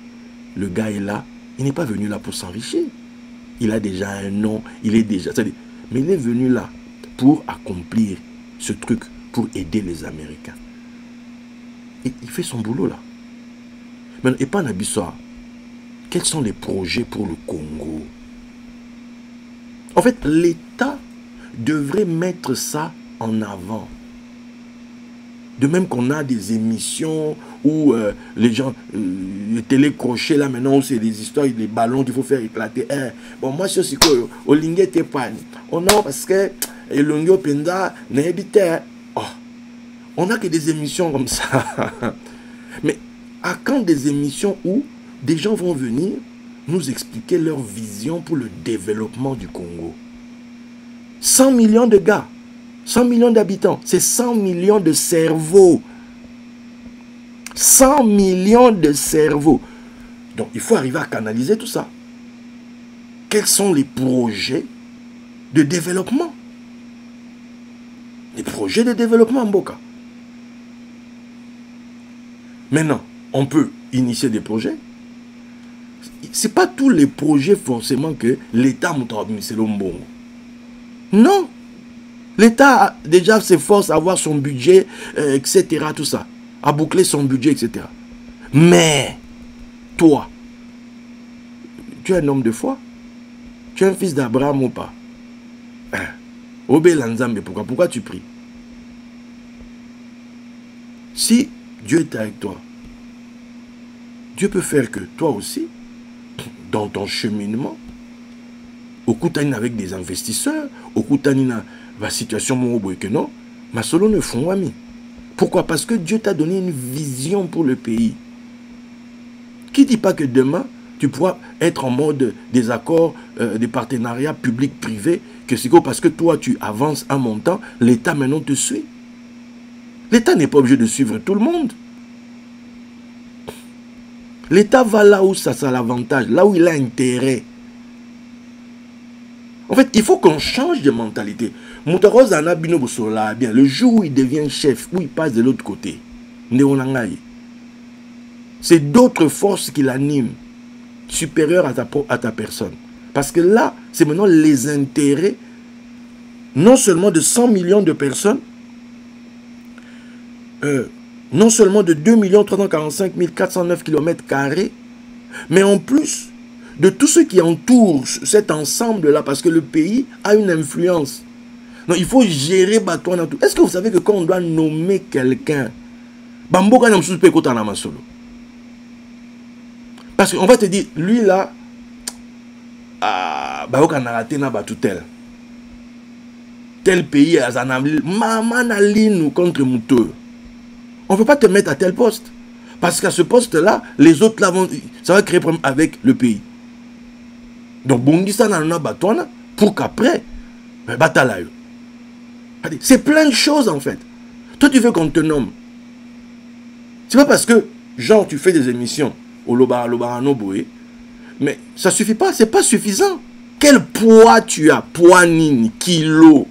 le gars est là, il n'est pas venu là pour s'enrichir. Il a déjà un nom, il est déjà. Mais il est venu là pour accomplir ce truc, pour aider les Américains. Et il fait son boulot là. Mais et pas Nabissoa. Quels sont les projets pour le Congo? En fait, l'État devrait mettre ça en avant. De même qu'on a des émissions où les gens, les télécrochets là maintenant, où c'est des histoires, des ballons qu'il faut faire éclater. Bon, moi, je suis quoi? Au Linguet Tepane. On a parce que le Longyo Penda n'est habité. Oh, on n'a que des émissions comme ça. Mais à quand des émissions où des gens vont venir nous expliquer leur vision pour le développement du Congo? 100 millions de gars, 100 millions d'habitants, c'est 100 millions de cerveaux. 100 millions de cerveaux. Donc il faut arriver à canaliser tout ça. Quels sont les projets de développement? Les projets de développement, Mboka. Maintenant, on peut initier des projets. c'est pas tous les projets forcément que l'État c'est le bon. Non. L'État déjà s'efforce à avoir son budget, etc. Tout ça. À boucler son budget, etc. Mais, toi, tu es un homme de foi? Tu es un fils d'Abraham ou pas? Obélanzambe, pourquoi tu pries? Si Dieu est avec toi, Dieu peut faire que toi aussi, dans ton cheminement, au coup avec des investisseurs, au coup la situation que non, ma solo ne font ami. Pourquoi? Parce que Dieu t'a donné une vision pour le pays. Qui ne dit pas que demain, tu pourras être en mode des accords, des partenariats publics-privés, que c'est parce que toi, tu avances un montant, l'État maintenant te suit. L'État n'est pas obligé de suivre tout le monde. L'État va là où ça a l'avantage, là où il a intérêt. En fait, il faut qu'on change de mentalité. Moutaroz Anabino Boussola, bien, le jour où il devient chef, où il passe de l'autre côté, c'est d'autres forces qui l'animent, supérieures à ta personne. Parce que là, c'est maintenant les intérêts, non seulement de 100 millions de personnes, non seulement de 2 345 409 km², mais en plus de tout ce qui entoure cet ensemble-là, parce que le pays a une influence. Donc il faut gérer Batouana tout. Est-ce que vous savez que quand on doit nommer quelqu'un, Bamboka n'a pas écouté en Amasolo? Parce qu'on va te dire, lui là, Baoka n'a raté na batu tel pays, maman n'a ligne contre Moutou. On ne peut pas te mettre à tel poste. Parce qu'à ce poste-là, les autres là vont, ça va créer problème avec le pays. Donc, Bongisa n'a batouana pour qu'après, batalayo. C'est plein de choses en fait. Toi, tu veux qu'on te nomme. C'est pas parce que, genre, tu fais des émissions au Lobarano Boé, mais ça suffit pas, c'est pas suffisant. Quel poids tu as? Poignine, kilo,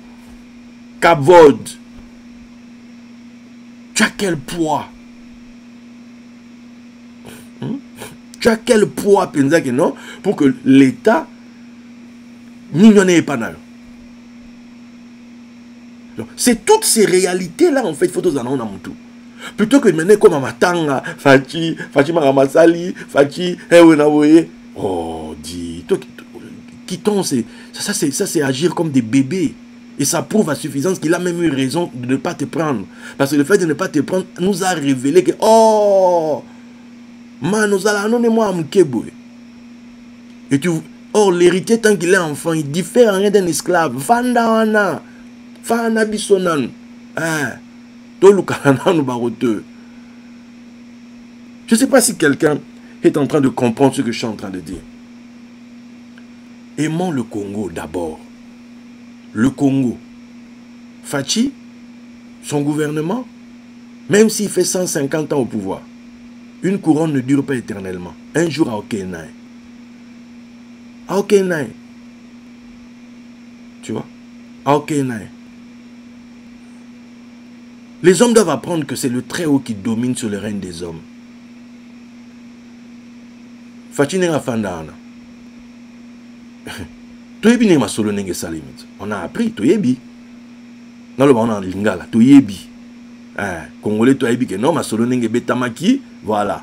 kavod. Tu as quel poids? Tu as quel poids, Penzak, non? Pour que l'État n'y pas n'a. C'est toutes ces réalités-là, en fait, photos en ont tout. Plutôt que de mener comme Amatanga, Fachi Maramasali, Fachi, oh, dis, qui t'ont, ça c'est agir comme des bébés. Et ça prouve à suffisance qu'il a même eu raison de ne pas te prendre. Parce que le fait de ne pas te prendre nous a révélé que, oh, man, nous allons moi et tu, or, l'héritier, tant qu'il est enfant, il diffère rien d'un esclave. Fandawana, Fana Bissonan, je ne sais pas si quelqu'un est en train de comprendre ce que je suis en train de dire. Aimons le Congo d'abord. Le Congo. Fachi, son gouvernement, même s'il fait 150 ans au pouvoir, une couronne ne dure pas éternellement. Un jour à Okenaï. À Okenaï. Tu vois? À Okenaï. Les hommes doivent apprendre que c'est le Très-Haut qui domine sur le règne des hommes. Fachi n'est pas fandana. On a appris, Toyebi. Dans le on a lingala, Toyebi. Congolais, Toyebi, que non, ma solo nenge betamaki, voilà.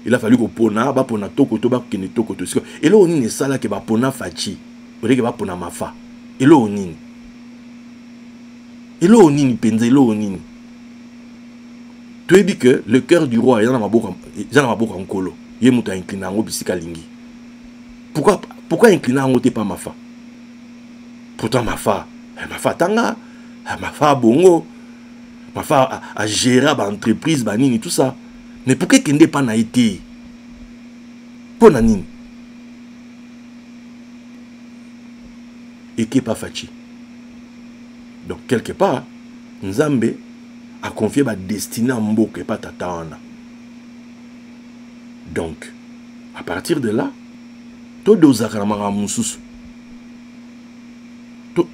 Il a fallu que pona, ba pona toko, toba kene toko, to. Et là, on est sala que ba pona fachi. On est que ba pona mafa. Et là, on est. Et là, on est penze, et là, on est. Toyebi que le cœur du roi est dans ma bouche en colo. Il est mouta incliné en bisika lingi. Pourquoi incliner en haut pas ma fa? Pourtant ma fa tanga, ma fa bongo, ma fa a gérer l'entreprise, banini tout ça. Mais pourquoi qu'il n'est pas naïté? Pour nanine. Et qui n'est pas fachi. Donc quelque part, Nzambe a confié ma destinée à Mboke et pas Tataana. Donc, à partir de là,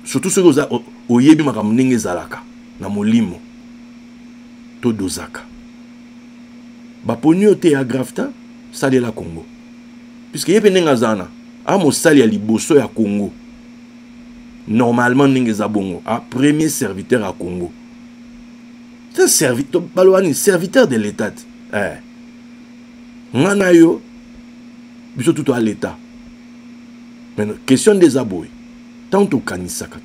surtout ceux qui ont yebi makamnenge zalaka na molimo to dozaka baponi ote ya grafta salela Congo puisque yepe ndenge azana a mosali ya liboso ya Congo normalement ndenge za bongo a premier serviteur à Congo. C'est un serviteur balwani serviteur de l'état. Ngana yo biso tout à l'état. Maintenant question des aboy. Tant to kanisaka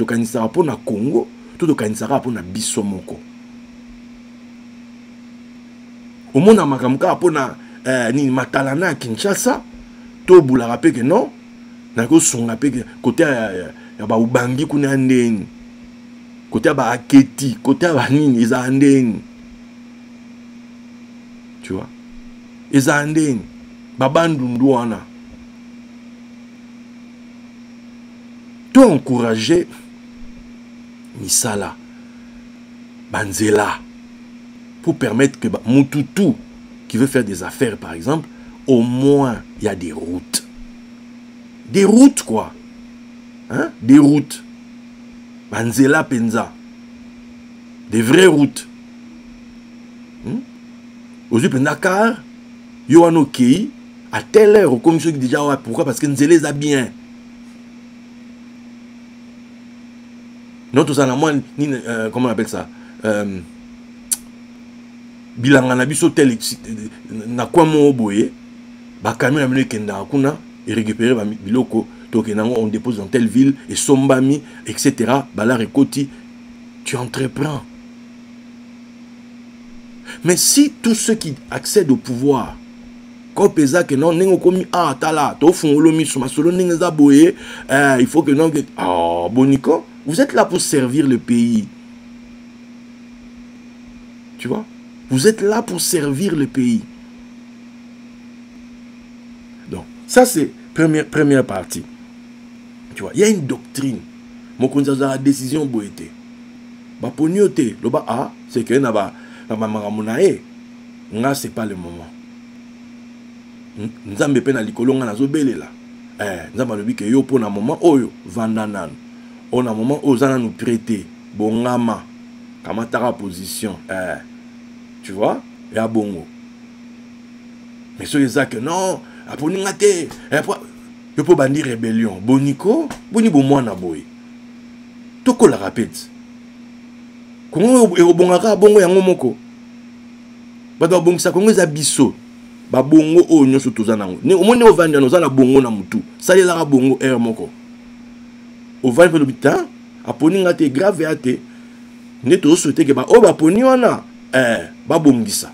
pour na Congo, tout kanisaka pour na biso moko. Au monde a makamka pour na ni matalana Kinshasa, to bula pe que non, na ko songa pe côté ya ba ubangi kuna ndeni. Côté ba aketi, côté ba nini eza ndeni. Tu vois? Eza ndeni. Babandundu wana. To encourager misala banzela pour permettre que Mututu qui veut faire des affaires par exemple, au moins il y a des routes. Des routes quoi. Hein? Des routes. Banzela penza. Des vraies routes. Aujourd'hui penza car yo an ok à telle heure comme ceux qui déjà ouais, pourquoi parce que nzela a bien. Non, tout ça, comment on appelle ça? Bilanga na biso tel na kwa mo boye ba camion na mine kenda kuna et récupérer ba biloko donc on dépose dans telle ville et sombami etc. Bala rekoti tu entreprends. Mais si tous ceux qui accèdent au pouvoir comme pesa que non ningo komi ah tala to fungolo mi suma solo ninga za boye il faut que non ah boniko. Vous êtes là pour servir le pays. Tu vois? Vous êtes là pour servir le pays. Donc, ça c'est première partie. Tu vois? Il y a une doctrine. Mon conseil la décision boété. Ba poniote, le ba ah, c'est que na ba maramunae. Nga c'est pas le moment. Nzambe pe na likolo nga nazobele la. Nzamba lobi ke yo pona moment oyo vandanan. On a un moment où on a nous prêter bongama kamatara position tu vois et à bongo mais ceux qui que non après nous ngate je peux bandi rébellion boniko boni bo mwana boy to ko la répète kongo e obongaka bongo yango moko bato bongisa kongo za biso ba bongo o nyoso tozana ngo ne omone ovanda no za na bongo na mutu salela ka bongo air moko au va le bitan aponi ngate grave ate ne to souhaiter que ba o ba poni wana ba bongisa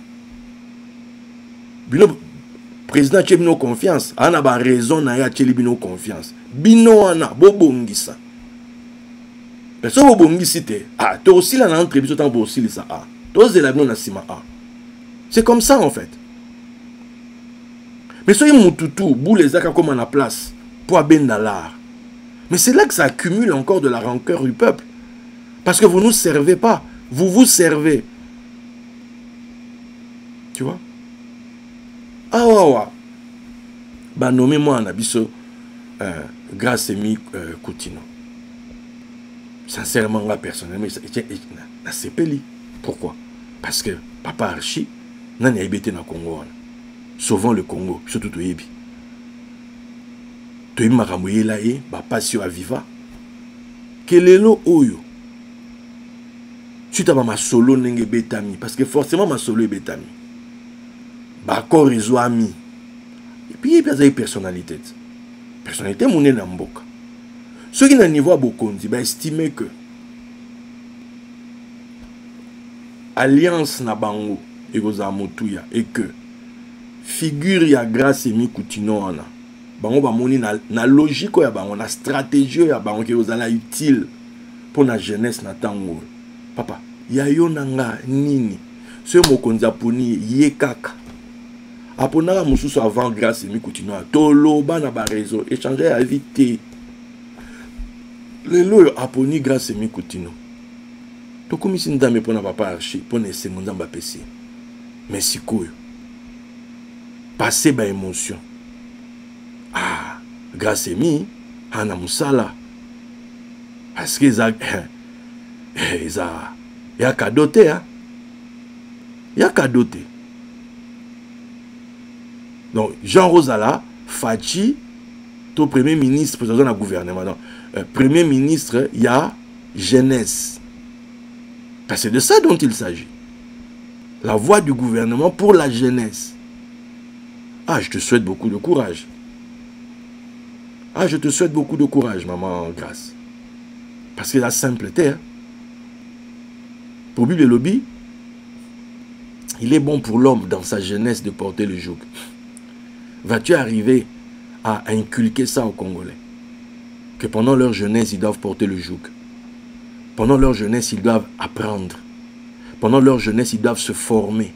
bino président chebino confiance ana ba raison na ya cheli bino confiance bino wana bo bongisa personne bo bongisi te to aussi la na entrevue temps bo aussi ça to zela bino na sima c'est comme ça en fait mais soyez mututu bou les aka comme à la place pour abenda l'art. Mais c'est là que ça accumule encore de la rancœur du peuple. Parce que vous ne nous servez pas. Vous vous servez. Tu vois? Ah ouais, ouais. Bah, nommez-moi un abisso grâce à Koutino. Sincèrement, là, personnellement, c'est peli. Pourquoi? Parce que Papa Archi n'a pas été dans le Congo. Sauvons le Congo, surtout au Yébi. Tu es là et ba passion à viva. Kelelo oyo. Tu t'as ma solo nenge betami parce que forcément ma solo est betami. Ba corps réseau ami. Et puis il y a des personnalités. Personnalité moné na mboka. Ceux qui n'ont niveau à Bokondi ba estimer que alliance na bango et goza motuya et que figure ya grâce et mi Koutino ana. Bango ba moni na logique ya bango na stratégie ya bango ki ozala utile pour la jeunesse na tango. Papa, ya yo nanga nini? Ce mokonzi aponi ye kaka. Apona mususu avant grâce et mi continue tolo bana ba réseau échanger à vite. Le lo aponi grâce et mi continue. To komisi ndame pona papa archi pona sengonza mba pesi. Mais sikoyo. Passer ba émotion. Ah, grâce à mi, hana musala. Parce que ça, y a qu'à doter, hein. Y a qu'à doter. Donc, Jean Rosala, Fachi, ton premier ministre, président du gouvernement, non, premier ministre, il y a jeunesse. C'est de ça dont il s'agit. La voix du gouvernement pour la jeunesse. Ah, je te souhaite beaucoup de courage. Ah, je te souhaite beaucoup de courage, maman Grâce. Parce que la simpleté, hein, pour Bible Lobby, il est bon pour l'homme dans sa jeunesse de porter le joug. Vas-tu arriver à inculquer ça aux Congolais? Que pendant leur jeunesse, ils doivent porter le joug. Pendant leur jeunesse, ils doivent apprendre. Pendant leur jeunesse, ils doivent se former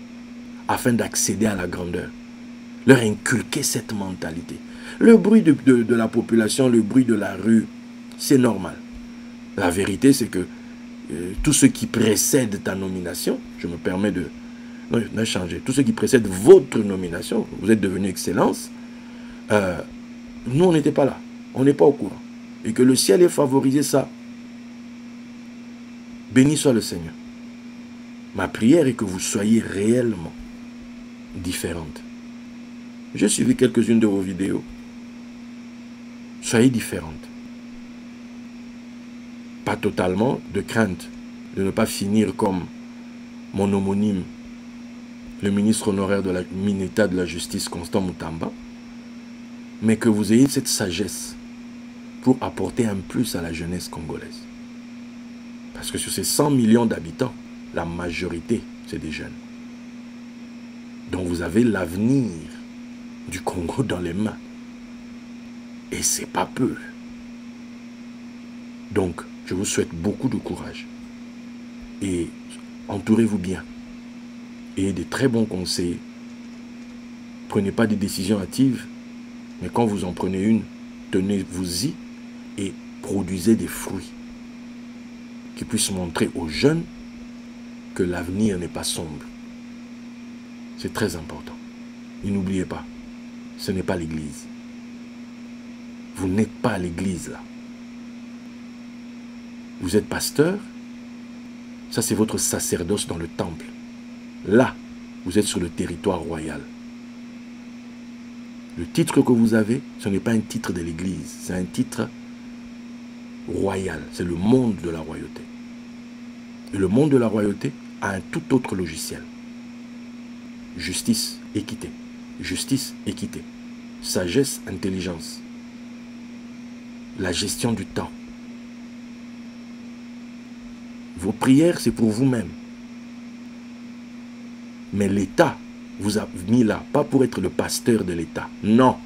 afin d'accéder à la grandeur. Leur inculquer cette mentalité. Le bruit de la population, le bruit de la rue, c'est normal. La vérité, c'est que tout ce qui précède ta nomination, je me permets de... Non, on a changé. Tout ce qui précède votre nomination, vous êtes devenu excellence, nous, on n'était pas là. On n'est pas au courant. Et que le ciel ait favorisé ça. Béni soit le Seigneur. Ma prière est que vous soyez réellement différentes. J'ai suivi quelques-unes de vos vidéos. Soyez différentes. Pas totalement, de crainte de ne pas finir comme mon homonyme, le ministre honoraire de la Mineta de la Justice, Constant Moutamba, mais que vous ayez cette sagesse pour apporter un plus à la jeunesse congolaise. Parce que sur ces 100 millions d'habitants, la majorité, c'est des jeunes. Donc vous avez l'avenir du Congo dans les mains. Et c'est pas peu. Donc, je vous souhaite beaucoup de courage. Et entourez-vous bien. Ayez des très bons conseils. Prenez pas des décisions hâtives, mais quand vous en prenez une, tenez-vous-y et produisez des fruits qui puissent montrer aux jeunes que l'avenir n'est pas sombre. C'est très important. Et n'oubliez pas, ce n'est pas l'église. Vous n'êtes pas à l'église là. Vous êtes pasteur, ça c'est votre sacerdoce dans le temple. Là, vous êtes sur le territoire royal. Le titre que vous avez, ce n'est pas un titre de l'église, c'est un titre royal. C'est le monde de la royauté. Et le monde de la royauté a un tout autre logiciel. Justice, équité. Justice, équité. Sagesse, intelligence. La gestion du temps. Vos prières, c'est pour vous-même. Mais l'État vous a mis là, pas pour être le pasteur de l'État. Non.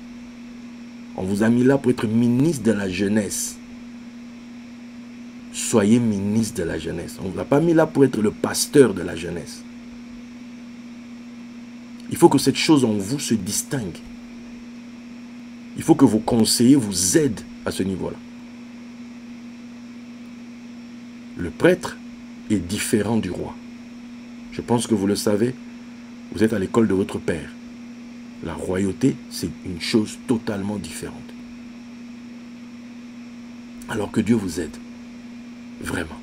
On vous a mis là pour être ministre de la jeunesse. Soyez ministre de la jeunesse. On ne vous a pas mis là pour être le pasteur de la jeunesse. Il faut que cette chose en vous se distingue. Il faut que vos conseillers vous aident à ce niveau-là. Le prêtre est différent du roi. Je pense que vous le savez. Vous êtes à l'école de votre père. La royauté, c'est une chose totalement différente. Alors que Dieu vous aide. Vraiment.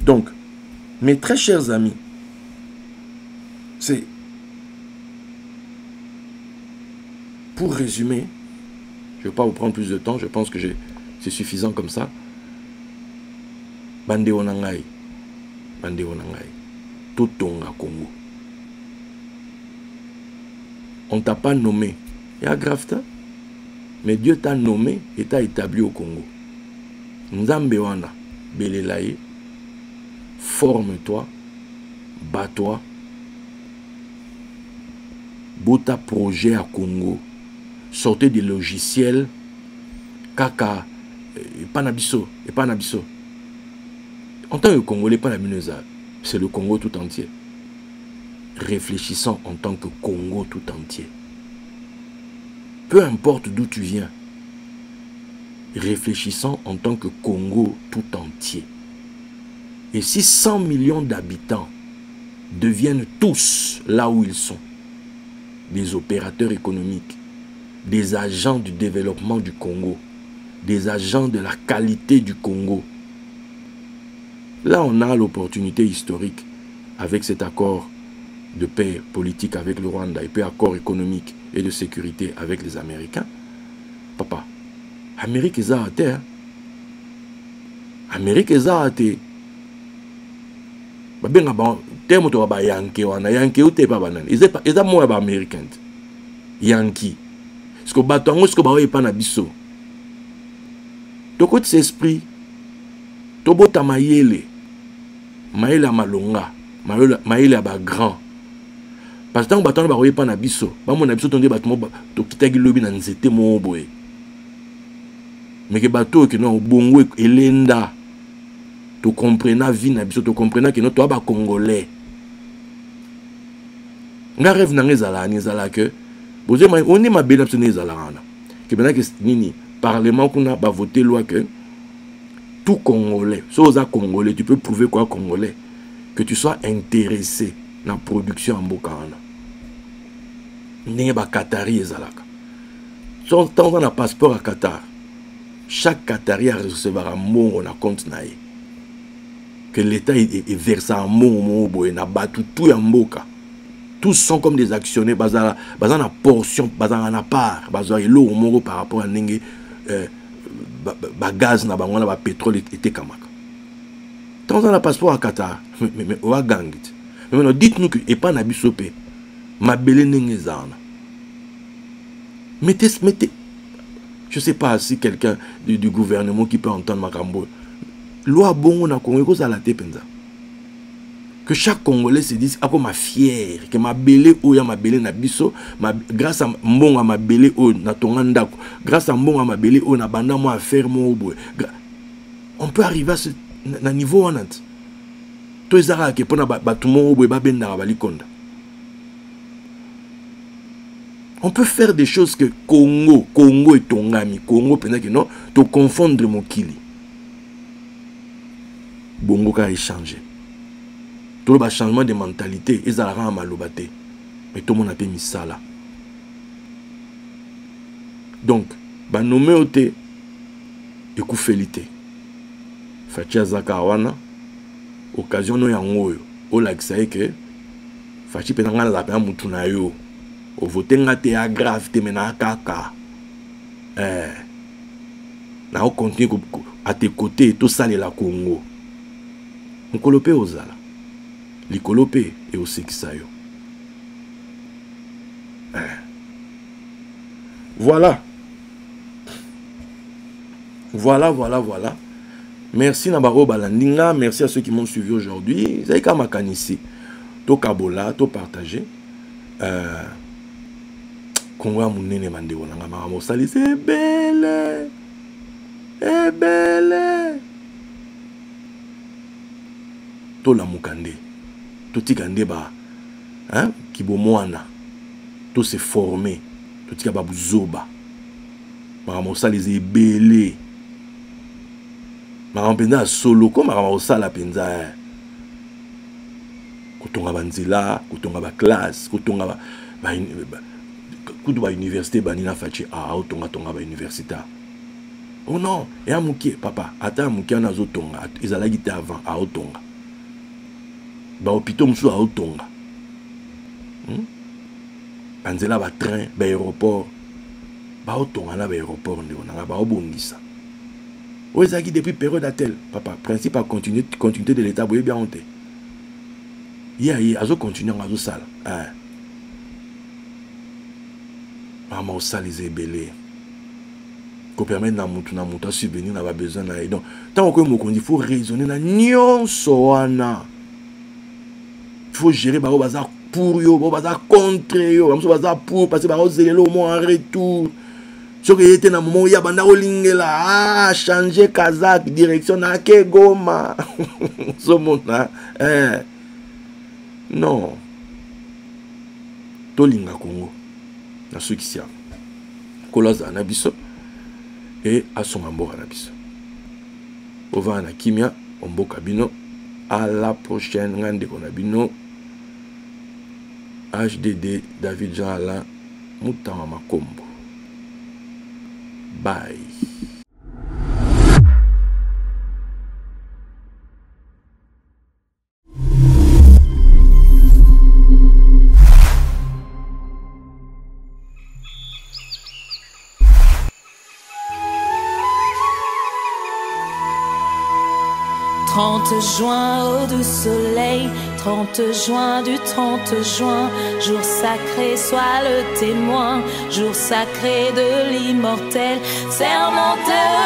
Donc, mes très chers amis, c'est... Pour résumer, je ne vais pas vous prendre plus de temps, je pense que c'est suffisant comme ça. Bande Onangai. Bande Onangai. Totonga Congo. On ne t'a pas nommé. Il y a grave, mais Dieu t'a nommé et t'a établi au Congo. Nzambe wana, belelaye, forme-toi, bats-toi, bota projet à Congo, sortez des logiciels, kaka, panabiso, et panabiso. En tant que Congolais, panabinosa, c'est le Congo tout entier. Réfléchissons en tant que Congo tout entier. Peu importe d'où tu viens, réfléchissons en tant que Congo tout entier. Et si 100 millions d'habitants deviennent tous là où ils sont, des opérateurs économiques, des agents du développement du Congo, des agents de la qualité du Congo, là on a l'opportunité historique avec cet accord de paix politique avec le Rwanda et puis accord économique et de sécurité avec les Américains. Papa, Amérique est à terre. Amérique est à terre. Babenga ba terme to ba Yankee wana Yankee uté pa banane. Eza mo ba Américain. Yankee. Ce que batongo ce que ba pa na biso. To côté cet esprit. To bota mayele. Mayele malonga. Mayele ba grand. Parce que tant batongo ba pa na biso. Ba mo na biso tonde batmo to kitaki lobi na nzete mo boye. Mais que bateau que non bongo elenda. Tu comprends la vie, tu comprends que nous sommes Congolais. Je rêve que on est ma belle option que maintenant que nini parlement qu'on a voté loi que tout Congolais, soit Congolais, tu peux prouver quoi Congolais, que tu sois intéressé dans la production en Bokana. N'est pas Qatari ezalaka. Sans temps on a passeport à Qatar. Chaque Qatari a recevoir un mot on a compte naïe. Que l'État est versé en mot, tout en mboka. Tous sont comme des actionnaires, bazar na portion, bazar na part, bazar l'eau au par rapport à n'enge gaz na bango na pétrole était kamaka. Tant on a passeport à Qatar, mais on va gagner. Mais maintenant dites-nous que et pas na bisopé, ma belle n'enge zana. Mettez, je sais pas si quelqu'un du gouvernement qui peut entendre ma cambo. Loi bon na Congo ça la penza. Que chaque Congolais se dise ako ma fier que ma belé o ya ma belé na biso grâce à mbonga ma belé o na tonganda grâce à mbonga ma belé o na banda mo affaire mo boy. On peut arriver à ce niveau on ant. To ezara ke pona batu mo boy ba benda ba likonda. On peut faire des choses que Congo et Tongami Congo pendant que non to confondre mon kili. Bongo a échangé. Tout le changement de mentalité, ils ont un malobate. Mais tout le monde a mis ça là. Donc, bah nommé au thé, écoute félité. Fatia Zakawana, occasion no yangoyo, au laksaye que, Fachi penanga la peine moutunayo, au voté ngate agrave te mena kaka. Na au continue à tes côtés, tout ça la Congo. On colope aux ala. Les colope et au sexisayo. Voilà. Voilà. Merci Nabaro Balandinga. Merci à ceux qui m'ont suivi aujourd'hui. Vous avez qu'à m'acanisser. To kabola, to partager. Congo mounene mande wonanga mama sali c'est belle. Eh belle. To la mukande. To tikande ba. Hein? Kibo moana. To se former. To tika ba buzoba. Mama sali c'est belle. Mama penza solo ko mama sala penza. Kotonga banzila, kotonga ba classe, kotonga ba université banina fachi a otonga tonga ba université. Oh non, et à Mouké, papa, attends Mouké on a zotonga, ils allaient guider avant à otonga. Ba hôpital msou à otonga. Banzela ba train, ba aéroport. Ba otonga na ba aéroport ndi on ba obongisa. Ozaki depuis période d'atel, papa, principe à continuité de l'état boye bien honte. Yeah, azo continuer azo sala. Maman sala les belé. Ko permettre na mutu à subvenir na ba besoin na. Donc tant que mo kondi faut raisonner na nyonso wana. Faut gérer ba bazar pour yo, ba bazar contre yo, ba bazar pour parce que ba zelelo mo en retour. Ce qui était dans le moment où il y a banda olingela changer Kazakh direction na ke Goma. Ce monde là. Non. Tolinga Congo. Na ceux qui savent. Koloza na biso et Asomambo na biso. Ova na kimia omboka bino. À la prochaine ngande konabino. HDD David Jean Alain Mutama Makombo. Bye. 30 juin, eau de soleil, 30 juin du 30 juin, jour sacré, sois le témoin, jour sacré de l'immortel, serment de